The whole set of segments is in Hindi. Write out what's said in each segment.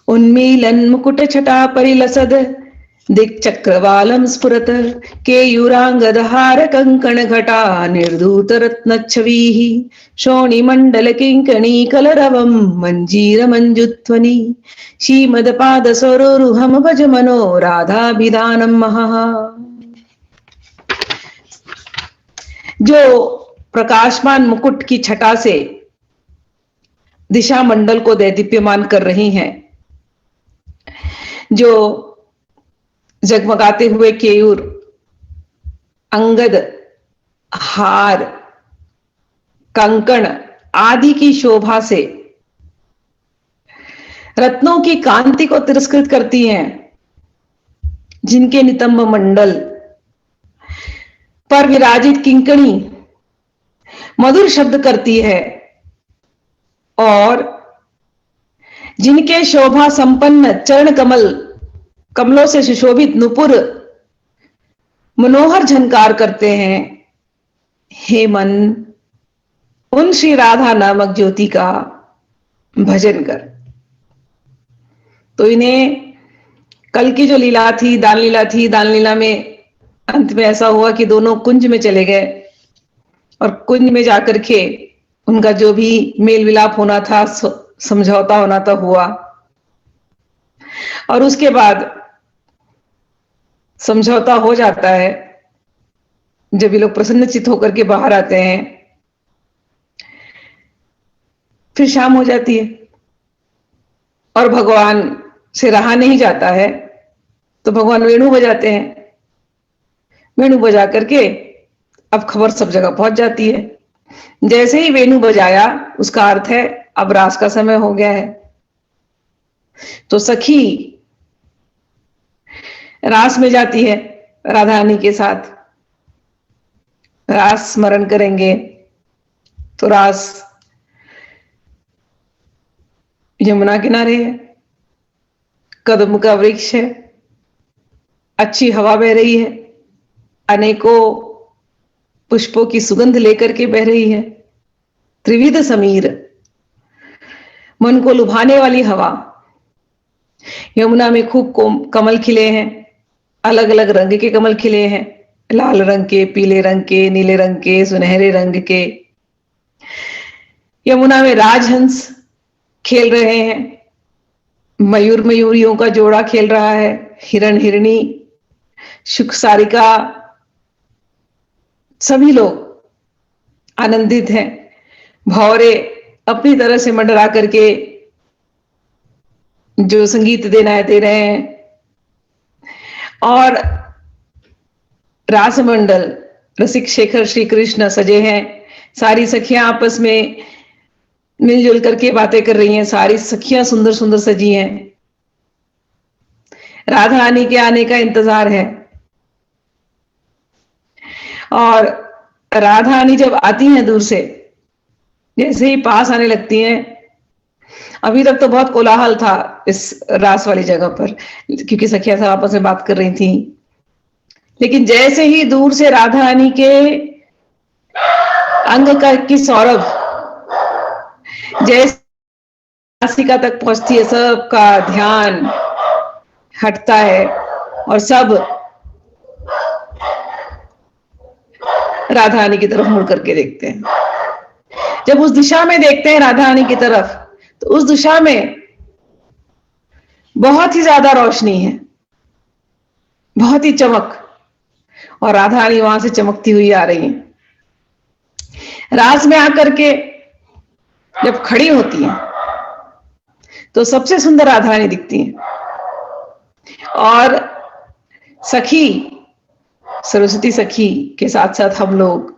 उन्मीलन मुकुट छटा परिलसद दिक्चक्रवालं स्फुरत केयूरांगदहार कंकण घटा निर्धूत रत्नच्छवीः शोणिमण्डल किङ्कणी कलरवं मञ्जीर मञ्जुध्वनि श्रीमदपाद सरोरुहम भज मनो राधाभिधानम महः। जो प्रकाशमान मुकुट की छटा से दिशा मंडल को दैदीप्यमान कर रही हैं, जो जगमगाते हुए केयूर, अंगद, हार, कंकण आदि की शोभा से रत्नों की कांति को तिरस्कृत करती हैं, जिनके नितंब मंडल पर विराजित किंकणी मधुर शब्द करती है और जिनके शोभा संपन्न चरण कमलों से सुशोभित नुपुर मनोहर झनकार करते हैं, हे मन उन श्री राधा नामक ज्योति का भजन कर। तो इन्हें कल की जो लीला थी, दान लीला थी, दान लीला में अंत में ऐसा हुआ कि दोनों कुंज में चले गए और कुंज में जाकर के उनका जो भी मेल विलाप होना था, समझौता होना था, हुआ। और उसके बाद समझौता हो जाता है जब ये लोग प्रसन्नचित्त होकर के बाहर आते हैं। फिर शाम हो जाती है और भगवान से रहा नहीं जाता है, तो भगवान वेणु बजाते हैं। वेणु बजा करके अब खबर सब जगह पहुंच जाती है। जैसे ही वेणु बजाया, उसका अर्थ है अब रास का समय हो गया है। तो सखी रास में जाती है, राधा रानी के साथ रास स्मरण करेंगे। तो रास यमुना किनारे है, कदम का वृक्ष है, अच्छी हवा बह रही है, अनेकों पुष्पों की सुगंध लेकर के बह रही है, त्रिविध समीर, मन को लुभाने वाली हवा। यमुना में खूब कमल खिले हैं, अलग अलग रंग के कमल खिले हैं, लाल रंग के, पीले रंग के, नीले रंग के, सुनहरे रंग के। यमुना में राजहंस खेल रहे हैं, मयूर मयूरियों का जोड़ा खेल रहा है, हिरण हिरणी, शुक सारिका, सभी लोग आनंदित हैं। भौरे अपनी तरह से मंडरा करके जो संगीत देना दे रहे हैं और रासमंडल रसिक शेखर श्री कृष्ण सजे हैं। सारी सखियां आपस में मिलजुल करके बातें कर रही हैं, सारी सखियां सुंदर सुंदर सजी हैं। राधा रानी के आने का इंतजार है और राधा रानी जब आती हैं दूर से, जैसे ही पास आने लगती हैं, अभी तक तो बहुत कोलाहल था इस रास वाली जगह पर, क्योंकि सखियां सब आपस में बात कर रही थी। लेकिन जैसे ही दूर से राधा रानी के अंग की सौरभ जैसे नासिका तक पहुंचती है, सबका ध्यान हटता है और सब राधा रानी की तरफ मुड़ करके देखते हैं। जब उस दिशा में देखते हैं राधा रानी की तरफ, तो उस दिशा में बहुत ही ज्यादा रोशनी है, बहुत ही चमक, और राधा रानी वहां से चमकती हुई आ रही है। रास में आकर के जब खड़ी होती है तो सबसे सुंदर राधा रानी दिखती है और सखी सरस्वती सखी के साथ साथ हम लोग,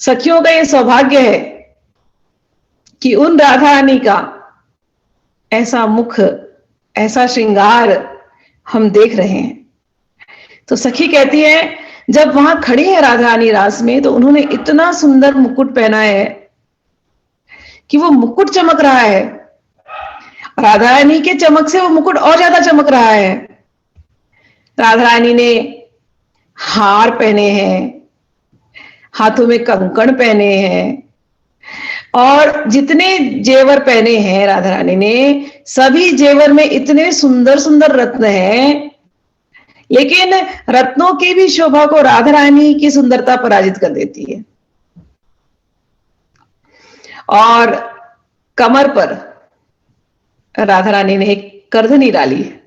सखियों का यह सौभाग्य है कि उन राधा रानी का ऐसा मुख, ऐसा श्रृंगार हम देख रहे हैं। तो सखी कहती है, जब वहां खड़ी है राधा रानी रास में, तो उन्होंने इतना सुंदर मुकुट पहना है कि वो मुकुट चमक रहा है। राधा रानी के चमक से वो मुकुट और ज्यादा चमक रहा है। राधा रानी ने हार पहने हैं, हाथों में कंकण पहने हैं और जितने जेवर पहने हैं राधा रानी ने, सभी जेवर में इतने सुंदर सुंदर रत्न हैं, लेकिन रत्नों की भी शोभा को राधा रानी की सुंदरता पराजित कर देती है। और कमर पर राधा रानी ने एक करधनी डाली है।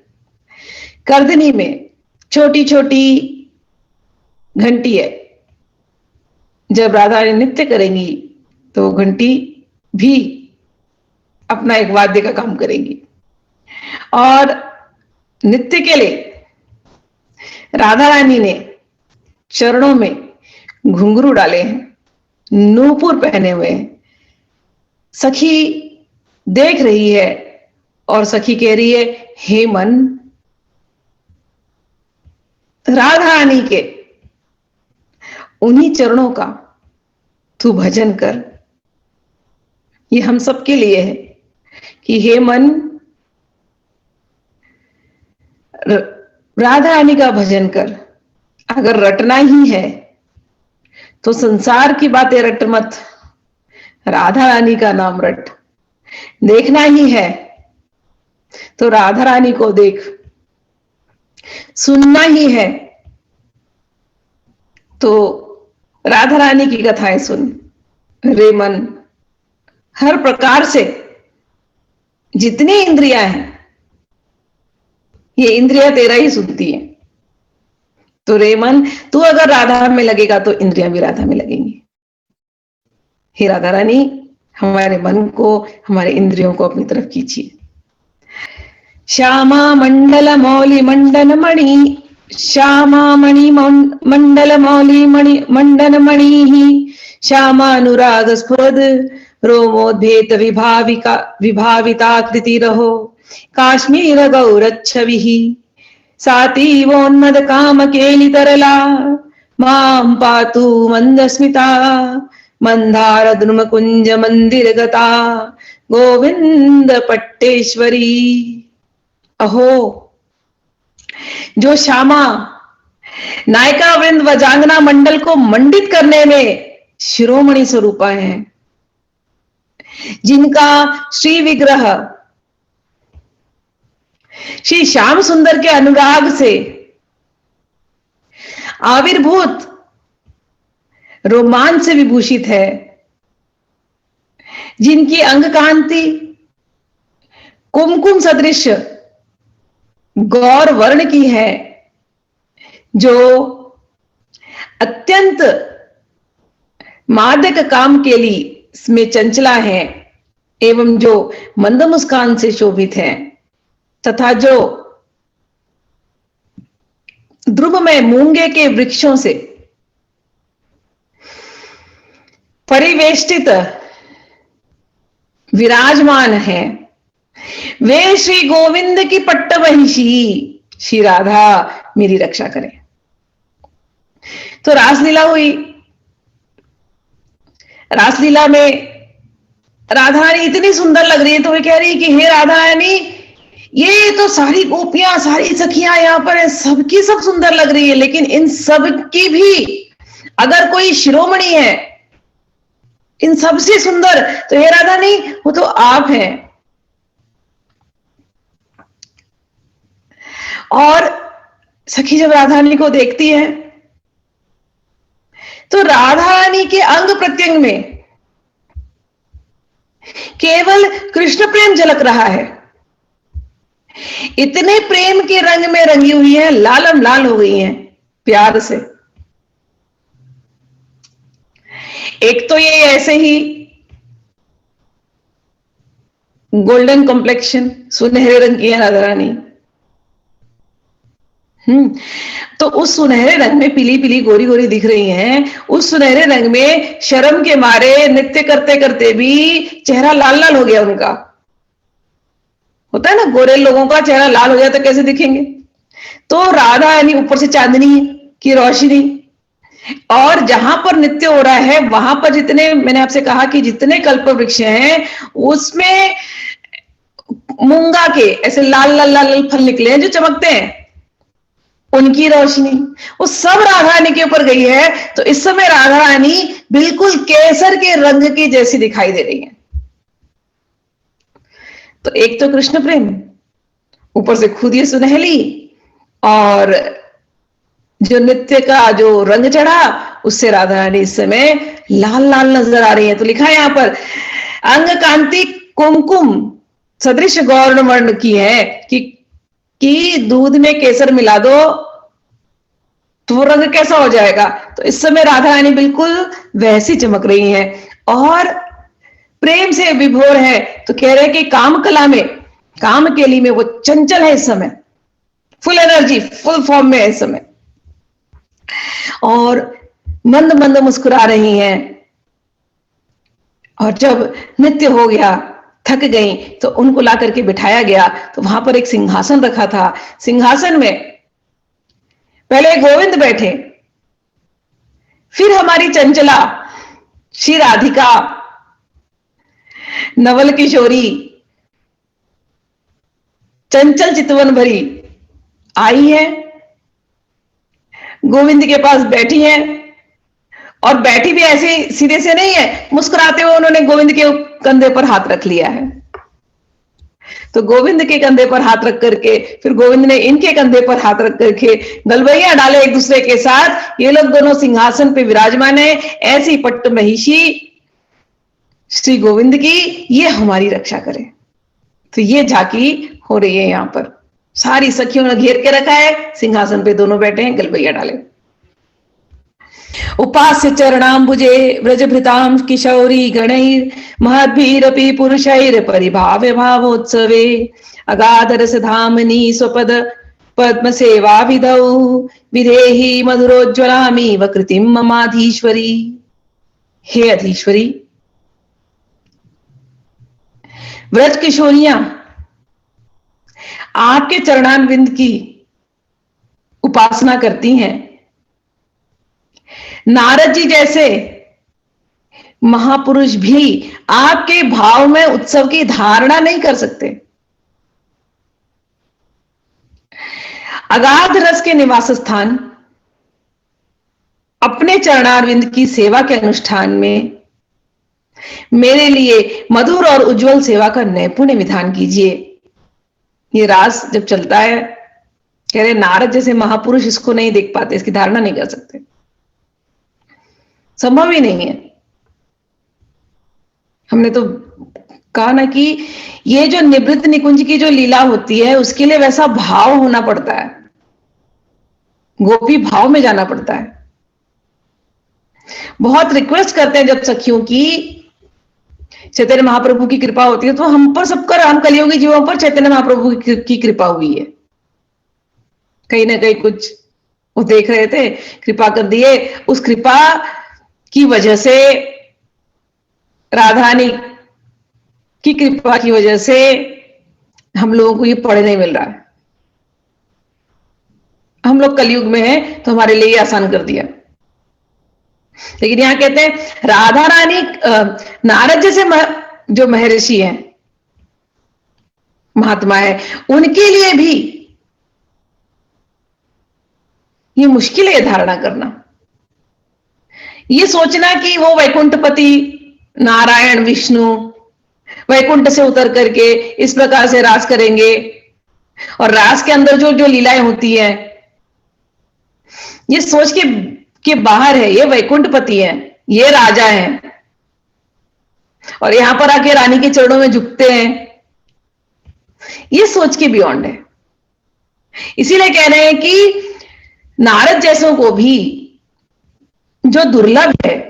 करधनी में छोटी छोटी घंटी है। जब राधा रानी नृत्य करेंगी तो घंटी भी अपना एक वाद्य का काम करेंगी। और नृत्य के लिए राधा रानी ने चरणों में घुंघरू डाले हैं, नूपुर पहने हुए हैं। सखी देख रही है और सखी कह रही है, हे मन, राधा रानी के उन्हीं चरणों का तू भजन कर। ये हम सबके लिए है कि हे मन, राधा रानी का भजन कर। अगर रटना ही है तो संसार की बातें रट मत, राधा रानी का नाम रट। देखना ही है तो राधा रानी को देख। सुनना ही है तो राधा रानी की कथाएं सुन। रे मन, हर प्रकार से जितनी इंद्रियां हैं, ये इंद्रियां तेरा ही सुनती हैं। तो रे मन, तू अगर राधा में लगेगा तो इंद्रियां भी राधा में लगेंगी। हे राधा रानी, हमारे मन को, हमारे इंद्रियों को अपनी तरफ कीजिए। श्यामा मंडल मौली मंडन मणि, श्यामा मणि मंडल मौली मणि मंडन मणि, श्यामानुराग स्फुरद रोमोद्भेत विभाविताकृति रहो, काश्मीर गौरच्छवि सातीवोन्मद काम केलि तरला, मां पातु मंदस्मिता मंदार द्रुम कुंज मंदिर गता, गोविंद पट्टेश्वरी। अहो, जो श्यामा नायिका वृंद व जांगना मंडल को मंडित करने में शिरोमणि स्वरूपा है, जिनका श्री विग्रह श्री श्याम सुंदर के अनुराग से आविर्भूत रोमांच से विभूषित है, जिनकी अंग कांति कुमकुम सदृश गौर वर्ण की है, जो अत्यंत मादक काम के लिए में चंचला है, एवं जो मंद मुस्कान से शोभित है, तथा जो ध्रुव में मूंगे के वृक्षों से परिवेष्टित विराजमान है, वे श्री गोविंद की पट्टवहिषी श्री राधा मेरी रक्षा करें। तो रासलीला हुई। रासलीला में राधा रानी इतनी सुंदर लग रही है, तो वे कह रही है कि हे राधा रानी, ये तो सारी गोपियां, सारी सखियां यहां पर है, सबकी सब सुंदर लग रही है, लेकिन इन सब की भी अगर कोई शिरोमणि है, इन सबसे सुंदर, तो हे राधा रानी, वो तो आप हैं। और सखी जब राधा रानी को देखती है तो राधा रानी के अंग प्रत्यंग में केवल कृष्ण प्रेम झलक रहा है। इतने प्रेम के रंग में रंगी हुई है, लालम लाल हो गई हैं प्यार से। एक तो ये ऐसे ही गोल्डन कॉम्प्लेक्शन, सुनहरे रंग की है राधा रानी। तो उस सुनहरे रंग में पीली पीली गोरी गोरी दिख रही हैं। उस सुनहरे रंग में शर्म के मारे नृत्य करते करते भी चेहरा लाल लाल हो गया उनका। होता है ना, गोरे लोगों का चेहरा लाल हो गया तो कैसे दिखेंगे। तो राधा यानी ऊपर से चांदनी की रोशनी, और जहां पर नृत्य हो रहा है वहां पर जितने, मैंने आपसे कहा कि जितने कल्प वृक्ष हैं उसमें मूंगा के ऐसे लाल लाल लाल फल निकले हैं जो चमकते हैं। उनकी रोशनी वो सब राधा रानी के ऊपर गई है। तो इस समय राधा रानी बिल्कुल केसर के रंग की जैसी दिखाई दे रही है। तो एक तो कृष्ण प्रेम, ऊपर से खुद ये सुनहली, और जो नित्य का जो रंग चढ़ा उससे राधा रानी इस समय लाल लाल नजर आ रही है। तो लिखा है यहां पर, अंग कांति कुमकुम सदृश गौर्ण वर्ण की है कि दूध में केसर मिला दो तो वो रंग कैसा हो जाएगा। तो इस समय राधा रानी बिल्कुल वैसी चमक रही है और प्रेम से विभोर है। तो कह रहे कि काम कला में, काम केली में वो चंचल है इस समय, फुल एनर्जी, फुल फॉर्म में है इस समय, और मंद मंद मुस्कुरा रही हैं। और जब नृत्य हो गया, थक गई, तो उनको ला करके बिठाया गया। तो वहां पर एक सिंहासन रखा था। सिंहासन में पहले गोविंद बैठे, फिर हमारी चंचला श्री राधिका नवल किशोरी चंचल चितवन भरी आई है, गोविंद के पास बैठी है। और बैठी भी ऐसे सीधे से नहीं है, मुस्कुराते हुए उन्होंने गोविंद के कंधे पर हाथ रख लिया है। तो गोविंद के कंधे पर हाथ रख करके फिर गोविंद ने इनके कंधे पर हाथ रख करके गलबैया डाले एक दूसरे के साथ। ये लोग दोनों सिंहासन पे विराजमान है। ऐसी पट्ट महिषी श्री गोविंद की, ये हमारी रक्षा करे। तो ये झांकी हो रही है। यहां पर सारी सखियों ने घेर के रखा है, सिंहासन पे दोनों बैठे हैं, गलबैया डाले। उपास्य चरणाम्बुजे व्रजभृतां किशौरी गणैर महद्भिरपि पुरुषैर परिभाव्य भावोत्सवे अगाधरस धामनि स्वपद पद्म सेवा विधौ विधेहि मधुरोज्ज्वलामि वकृतिं ममाधीश्वरी। हे अधीश्वरी, व्रज किशोरियां आपके चरणारविंद की उपासना करती हैं। नारद जी जैसे महापुरुष भी आपके भाव में उत्सव की धारणा नहीं कर सकते। अगाध रस के निवास स्थान अपने चरणारविंद की सेवा के अनुष्ठान में मेरे लिए मधुर और उज्जवल सेवा का नैपुण्य विधान कीजिए। ये रास जब चलता है, कह रहे नारद जैसे महापुरुष इसको नहीं देख पाते, इसकी धारणा नहीं कर सकते, संभव ही नहीं है। हमने तो कहा ना कि ये जो निवृत्त निकुंज की जो लीला होती है उसके लिए वैसा भाव होना पड़ता है, गोपी भाव में जाना पड़ता है। बहुत रिक्वेस्ट करते हैं जब सखियों की चैतन्य महाप्रभु की कृपा होती है, तो हम पर सबका राम कलियोगी जीवों पर चैतन्य महाप्रभु की कृपा हुई है। कहीं ना कहीं कुछ वो देख रहे थे, कृपा कर दिए। उस कृपा की वजह से, राधा रानी की कृपा की वजह से हम लोगों को ये पढ़े नहीं मिल रहा है। हम लोग कलयुग में हैं तो हमारे लिए आसान कर दिया। लेकिन यहां कहते हैं राधा रानी, नारद जैसे जो महर्षि हैं, महात्मा है, उनके लिए भी ये मुश्किल है धारणा करना, ये सोचना कि वो वैकुंठपति नारायण विष्णु वैकुंठ से उतर करके इस प्रकार से रास करेंगे, और रास के अंदर जो जो लीलाएं होती हैं, ये सोच के बाहर है। ये वैकुंठपति है, ये राजा है, और यहां पर आके रानी के चरणों में झुकते हैं, ये सोच के बियॉन्ड है। इसीलिए कह रहे हैं कि नारद जैसों को भी जो दुर्लभ है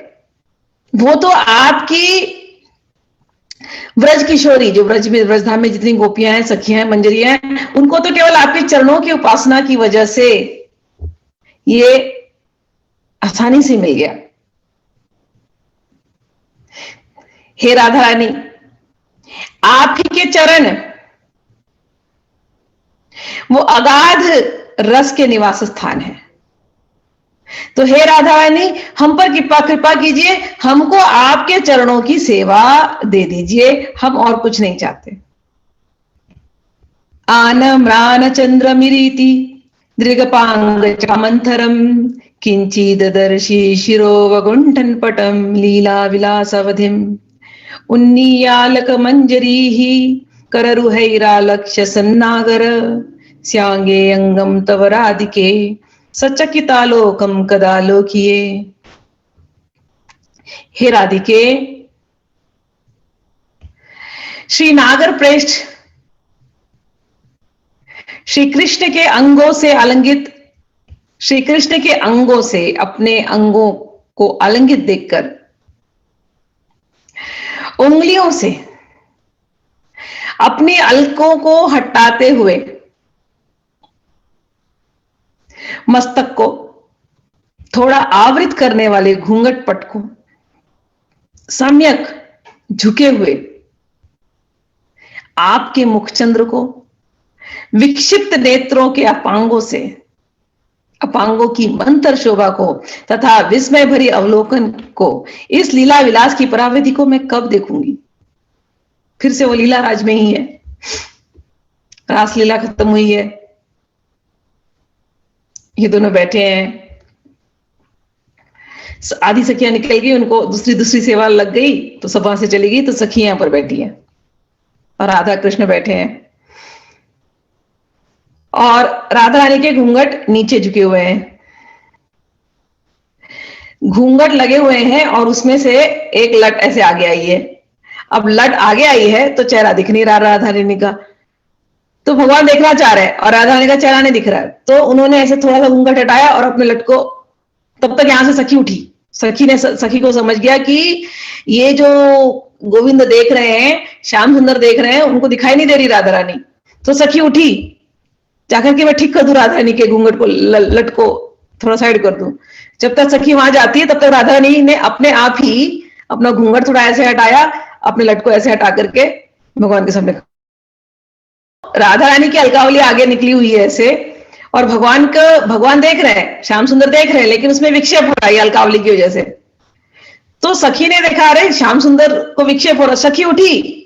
वो तो आपकी व्रज किशोरी, जो व्रजधाम में जितनी गोपियां हैं, सखियां हैं, मंजरियां हैं, उनको तो केवल आपके चरणों की उपासना की वजह से ये आसानी से मिल गया। हे राधा रानी, आप ही के चरण वो अगाध रस के निवास स्थान है। तो हे राधा रानी, हम पर कृपा कीजिए, हमको आपके चरणों की सेवा दे दीजिए, हम और कुछ नहीं चाहते। आन म्रान चंद्र मिरीति दृगपाङ्गचमन्थरं किञ्चिददर्शि शिरोवगुण्ठन्पटं लीलाविलासवधिम् उन्नीयालकमञ्जरीः कररुहैरालक्ष्य सन्नागर स्यांगे अंगम तव राधिके सचकितालोकम कदा लोकिये। हे राधिके, श्री नागर प्रेष्ठ श्री कृष्ण के अंगों से आलिंगित, श्री कृष्ण के अंगों से अपने अंगों को आलिंगित देखकर उंगलियों से अपनी अलकों को हटाते हुए मस्तक को थोड़ा आवृत करने वाले घूंघट पट को सम्यक झुके हुए आपके मुखचंद्र को विक्षिप्त नेत्रों के अपांगों से, अपांगों की मंत्र शोभा को तथा विस्मय भरी अवलोकन को, इस लीला विलास की पराविधि को मैं कब देखूंगी। फिर से वो लीला राज में ही है, रास लीला खत्म हुई है, ये दोनों बैठे हैं, आधी सखियां निकल गई, उनको दूसरी सेवा लग गई तो सब वहां से चली गई, तो सखी यहां पर बैठी है और राधा कृष्ण बैठे हैं और राधा रानी के घूंघट नीचे झुके हुए हैं, घूंघट लगे हुए हैं और उसमें से एक लट ऐसे आगे आई है। अब लट आगे आई है तो चेहरा दिख नहीं रहा राधा रानी का, तो भगवान देखना चाह रहे हैं और राधा रानी का चेहरा नहीं दिख रहा है, तो उन्होंने ऐसे थोड़ा सा घूंघट हटाया और अपने लट को, तब तक यहां से सखी उठी, सखी को समझ गया कि ये जो गोविंद देख रहे हैं, श्याम सुंदर देख रहे हैं, उनको दिखाई नहीं दे रही राधा रानी, तो सखी उठी जाकर के मैं ठीक कर दूं राधा रानी के घूंघट को, लट को थोड़ा साइड कर दूं। जब तक सखी वहां जाती है तब तक राधा रानी ने अपने आप ही अपना घूंघट थोड़ा ऐसे हटाया, अपने लट को ऐसे हटा करके भगवान के सामने, राधा रानी की अलकावली आगे निकली हुई है ऐसे, और भगवान देख रहे हैं, श्याम सुंदर देख रहे हैं, लेकिन उसमें विक्षेप हो रहा है अलकावली की वजह से। तो सखी ने देखा रहे श्याम सुंदर को विक्षेप हो रहा, सखी उठी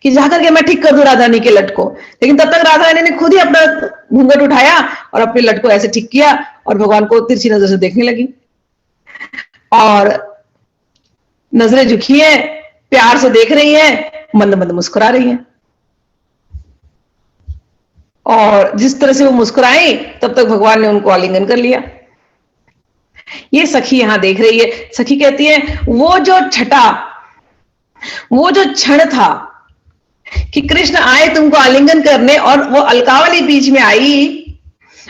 कि जाकर के मैं ठीक कर दूं राधा रानी के लट को, लेकिन तब तक राधा रानी ने खुद ही अपना घूंघट उठाया और अपने लट को ऐसे ठीक किया और भगवान को तिरछी नजर से देखने लगी और नजरें झुकी हैं, प्यार से देख रही हैं, मंद मंद मुस्कुरा रही हैं। और जिस तरह से वो मुस्कुराई तब तक भगवान ने उनको आलिंगन कर लिया। ये सखी यहां देख रही है, सखी कहती है वो जो छटा, वो जो क्षण था कि कृष्ण आए तुमको आलिंगन करने और वो अलकावली बीच में आई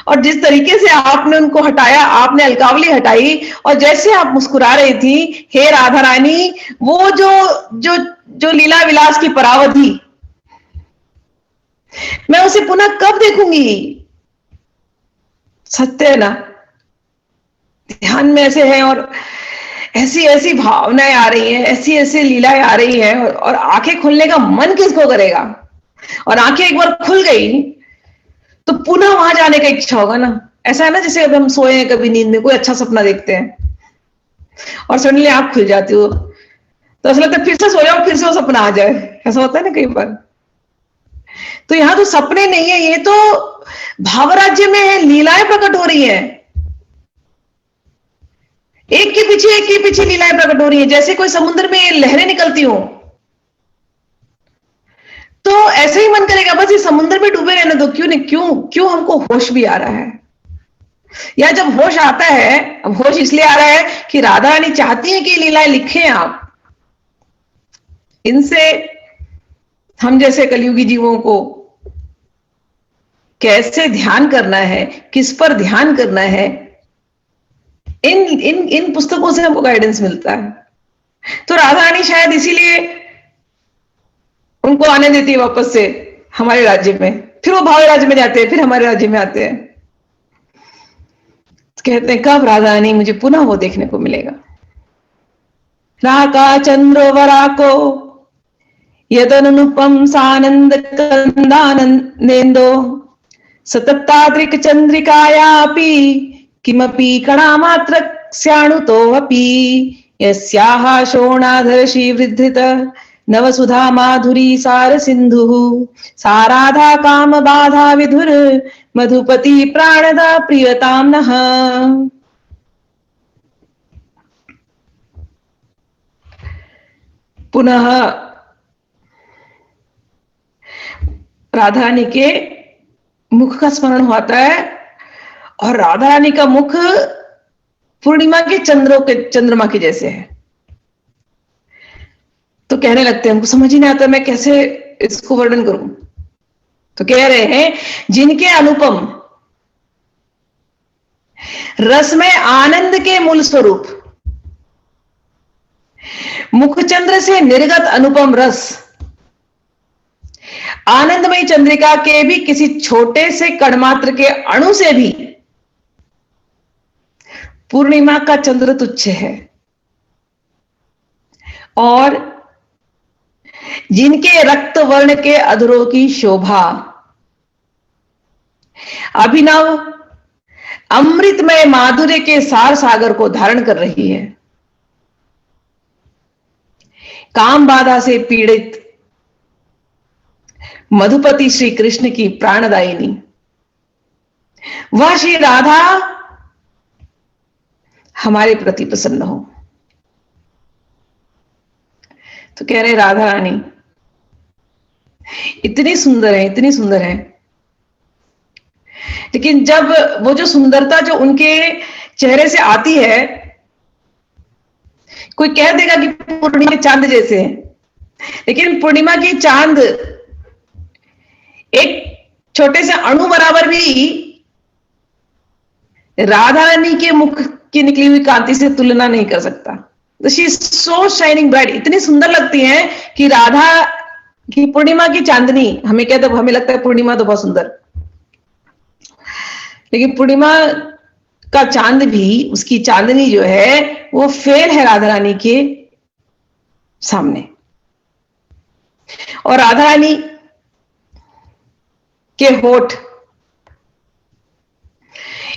और जिस तरीके से आपने उनको हटाया, आपने अलकावली हटाई और जैसे आप मुस्कुरा रही थी, हे राधा रानी, वो जो लीला विलास की परावधि, मैं उसे पुनः कब देखूंगी। सत्य है ना, ध्यान में ऐसे है और ऐसी ऐसी भावनाएं आ रही हैं, ऐसी ऐसी लीलाएं आ रही हैं और आंखें खुलने का मन किसको करेगा, और आंखें एक बार खुल गई तो पुनः वहां जाने का इच्छा होगा ना। ऐसा है ना जैसे अब हम सोए हैं, कभी नींद में कोई अच्छा सपना देखते हैं और सडनली आंख खुल जाती हो तो ऐसा लगता है फिर से सो जाओ, फिर से वो सपना आ जाए, ऐसा होता है ना कई बार। तो यहां तो सपने नहीं है, ये तो भावराज्य में है, लीलाएं प्रकट हो रही है, एक के पीछे लीलाएं प्रकट हो रही है, जैसे कोई समुद्र में लहरें निकलती हो। तो ऐसे ही मन करेगा बस ये समुद्र में डूबे रहने दो, क्यों हमको होश भी आ रहा है। या जब होश आता है, अब होश इसलिए आ रहा है कि राधा रानी चाहती है कि लीलाएं लिखें आप, इनसे हम जैसे कलयुगी जीवों को कैसे ध्यान करना है, किस पर ध्यान करना है, इन पुस्तकों से हमको गाइडेंस मिलता है। तो राधा रानी शायद इसीलिए उनको आने देती है वापस से हमारे राज्य में, फिर वो भाव राज्य में जाते हैं, फिर हमारे राज्य में आते हैं। कहते हैं कब राधा रानी मुझे पुनः वो देखने को मिलेगा। राका चंद्रो वराको यदनुपम सानंद कंदानंदेन्दो सतताद्रिक चंद्रिकायापि किमपि कणामात्र स्याणुतोऽपि यस्याः शोणाधरशी वृद्धित नवसुधा माधुरी सार सिंधु साराधा काम बाधा विधुर मधुपति प्राणदा प्रियताम नः। पुनः राधा रानी के मुख का स्मरण होता है और राधा रानी का मुख पूर्णिमा के चंद्रमा के जैसे है। तो कहने लगते हैं, हमको समझ ही नहीं आता मैं कैसे इसको वर्णन करूं। तो कह रहे हैं, जिनके अनुपम रस में आनंद के मूल स्वरूप मुखचंद्र से निर्गत अनुपम रस आनंदमयी चंद्रिका के भी किसी छोटे से कणमात्र के अणु से भी पूर्णिमा का चंद्र तुच्छ है। और जिनके रक्त वर्ण के अधरों की शोभा अभिनव अमृतमय माधुर्य के सार सागर को धारण कर रही है। काम बाधा से पीड़ित मधुपति श्री कृष्ण की प्राणदायिनी वह श्री राधा हमारे प्रति प्रसन्न हो। तो कह रहे राधा रानी इतनी सुंदर है, इतनी सुंदर है, लेकिन जब वो जो सुंदरता जो उनके चेहरे से आती है, कोई कह देगा कि पूर्णिमा के चांद जैसे हैं, लेकिन पूर्णिमा की चांद एक छोटे से अणु बराबर भी राधा रानी के मुख की निकली हुई कांति से तुलना नहीं कर सकता। She is so shining bright, इतनी सुंदर लगती है कि राधा की पूर्णिमा की चांदनी, हमें कहते हमें लगता है पूर्णिमा तो बहुत सुंदर, लेकिन पूर्णिमा का चांद भी, उसकी चांदनी जो है वो फेल है राधा रानी के सामने। और राधा रानी के होठ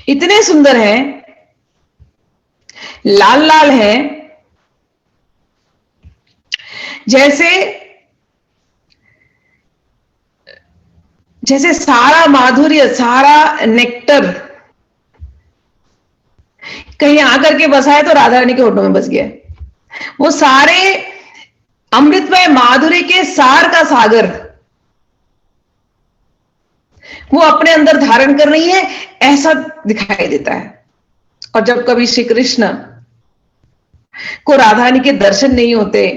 इतने सुंदर हैं, लाल लाल हैं, जैसे सारा माधुर्य, सारा नेक्टर कहीं आकर के बसा है तो राधा रानी के होठों में बस गया है। वो सारे अमृतमय माधुर्य के सार का सागर वो अपने अंदर धारण कर रही है, ऐसा दिखाई देता है। और जब कभी श्री कृष्ण को राधा रानी के दर्शन नहीं होते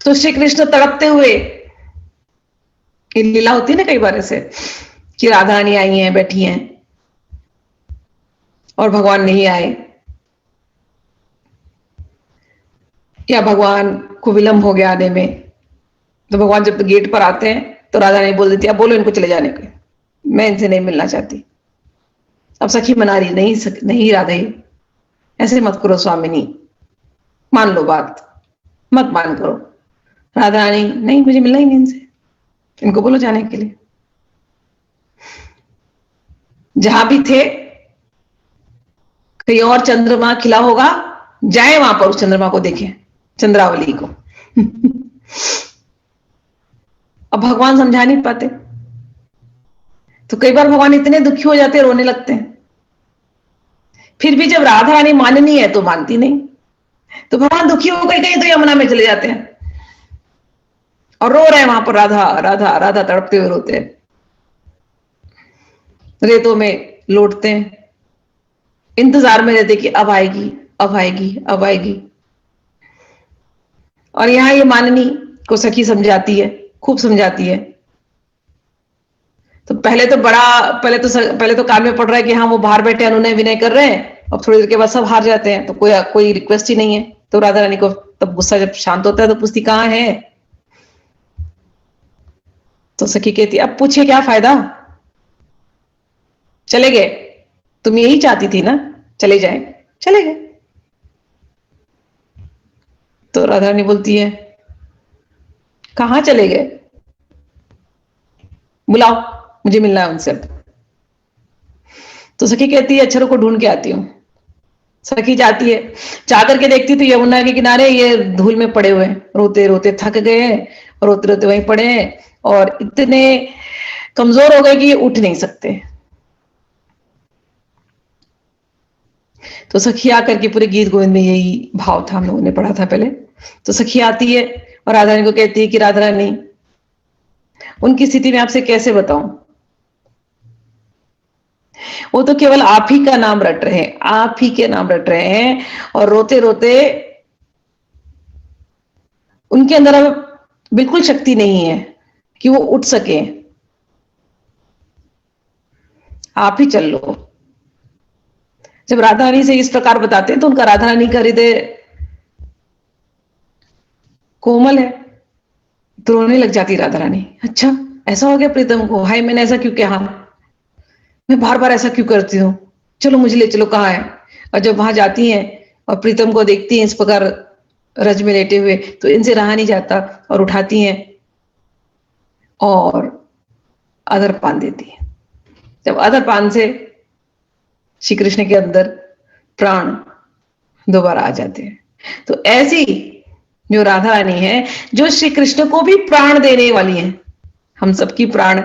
तो श्री कृष्ण तड़पते हुए, ये लीला होती है ना कई बार ऐसे कि राधा रानी आई हैं, बैठी हैं और भगवान नहीं आए, या भगवान को विलंब हो गया आने में, तो भगवान जब गेट पर आते हैं तो राधा रानी बोल देती है, अब बोलो इनको चले जाने को, मैं इनसे नहीं मिलना चाहती। अब सखी मना रही, नहीं राधा, ऐसे मत करो स्वामिनी, मान लो बात, मत मान करो। राधा रानी, नहीं मुझे मिलना ही नहीं इनसे, इनको बोलो जाने के लिए। जहां भी थे कहीं और चंद्रमा खिला होगा, जाए वहां पर उस चंद्रमा को देखें, चंद्रावली को। अब भगवान समझा नहीं पाते, तो कई बार भगवान इतने दुखी हो जाते हैं, रोने लगते हैं। फिर भी जब राधा रानी माननी है तो मानती नहीं, तो भगवान दुखी हो गए कहीं तो यमुना में चले जाते हैं और रो रहे हैं वहां पर, राधा राधा राधा तड़पते हुए रोते हैं, रेतों में लौटते हैं, इंतजार में रहते कि अब आएगी, अब आएगी, अब आएगी। और यहां ये माननी को सखी समझाती है, खूब समझाती है। तो पहले तो कान में पड़ रहा है कि हाँ वो बाहर बैठे अनुनय विनय कर रहे हैं, अब थोड़ी देर के बाद सब हार जाते हैं, तो कोई रिक्वेस्ट ही नहीं है। तो राधा रानी को तब गुस्सा जब शांत होता है तो पूछती कहाँ है, तो सखी कहती अब पूछे क्या फायदा, चले गए, तुम यही चाहती थी ना, चले जाए, चले गए। तो राधा रानी बोलती है कहां चले गए, बुलाओ, मुझे मिलना है उनसे। तो सखी कहती है अच्छा रुको ढूंढ के आती हूं। सखी जाती है, जा करके देखती तो यमुना के किनारे ये धूल में पड़े हुए हैं, रोते रोते थक गए हैं, रोते रोते वहीं पड़े हैं और इतने कमजोर हो गए कि ये उठ नहीं सकते। तो सखी आकर के, पूरे गीत गोविंद में यही भाव था, हम लोगों ने पढ़ा था पहले। तो सखी आती है और राधा रानी को कहती है कि राधा रानी, उनकी स्थिति में आपसे कैसे बताऊं, वो तो केवल आप ही का नाम रट रहे हैं, आप ही के नाम रट रहे हैं, और रोते रोते उनके अंदर अब बिल्कुल शक्ति नहीं है कि वो उठ सके, आप ही चल लो। जब राधा रानी से इस प्रकार बताते हैं तो उनका, राधा रानी का हृदय कोमल है, तो रोने लग जाती राधा रानी। अच्छा ऐसा हो गया प्रीतम को, हाय मैंने ऐसा क्यों कहा, मैं बार बार ऐसा क्यों करती हूँ, चलो मुझे ले चलो, कहाँ है। और जब वहां जाती हैं और प्रीतम को देखती हैं इस प्रकार रज में लेटे हुए, तो इनसे रहा नहीं जाता और उठाती हैं और अदर पान देती है। जब अदर पान से श्री कृष्ण के अंदर प्राण दोबारा आ जाते हैं। तो ऐसी जो राधा रानी है, जो श्री कृष्ण को भी प्राण देने वाली है, हम सबकी प्राण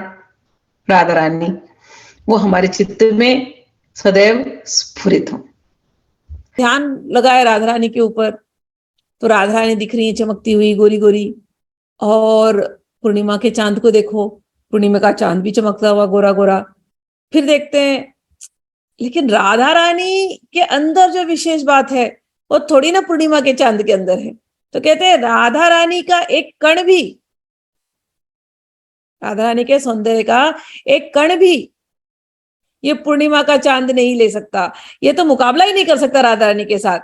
राधा रानी, वो हमारे चित्त में सदैव स्फुरित हो। ध्यान लगाए राधा रानी के ऊपर, तो राधा रानी दिख रही है चमकती हुई गोरी गोरी, और पूर्णिमा के चांद को देखो, पूर्णिमा का चांद भी चमकता हुआ गोरा गोरा। फिर देखते हैं, लेकिन राधा रानी के अंदर जो विशेष बात है वो थोड़ी ना पूर्णिमा के चांद के अंदर है। तो कहते हैं राधा रानी का एक कण भी, राधा रानी के सौंदर्य का एक कण भी ये पूर्णिमा का चांद नहीं ले सकता, ये तो मुकाबला ही नहीं कर सकता राधा रानी के साथ।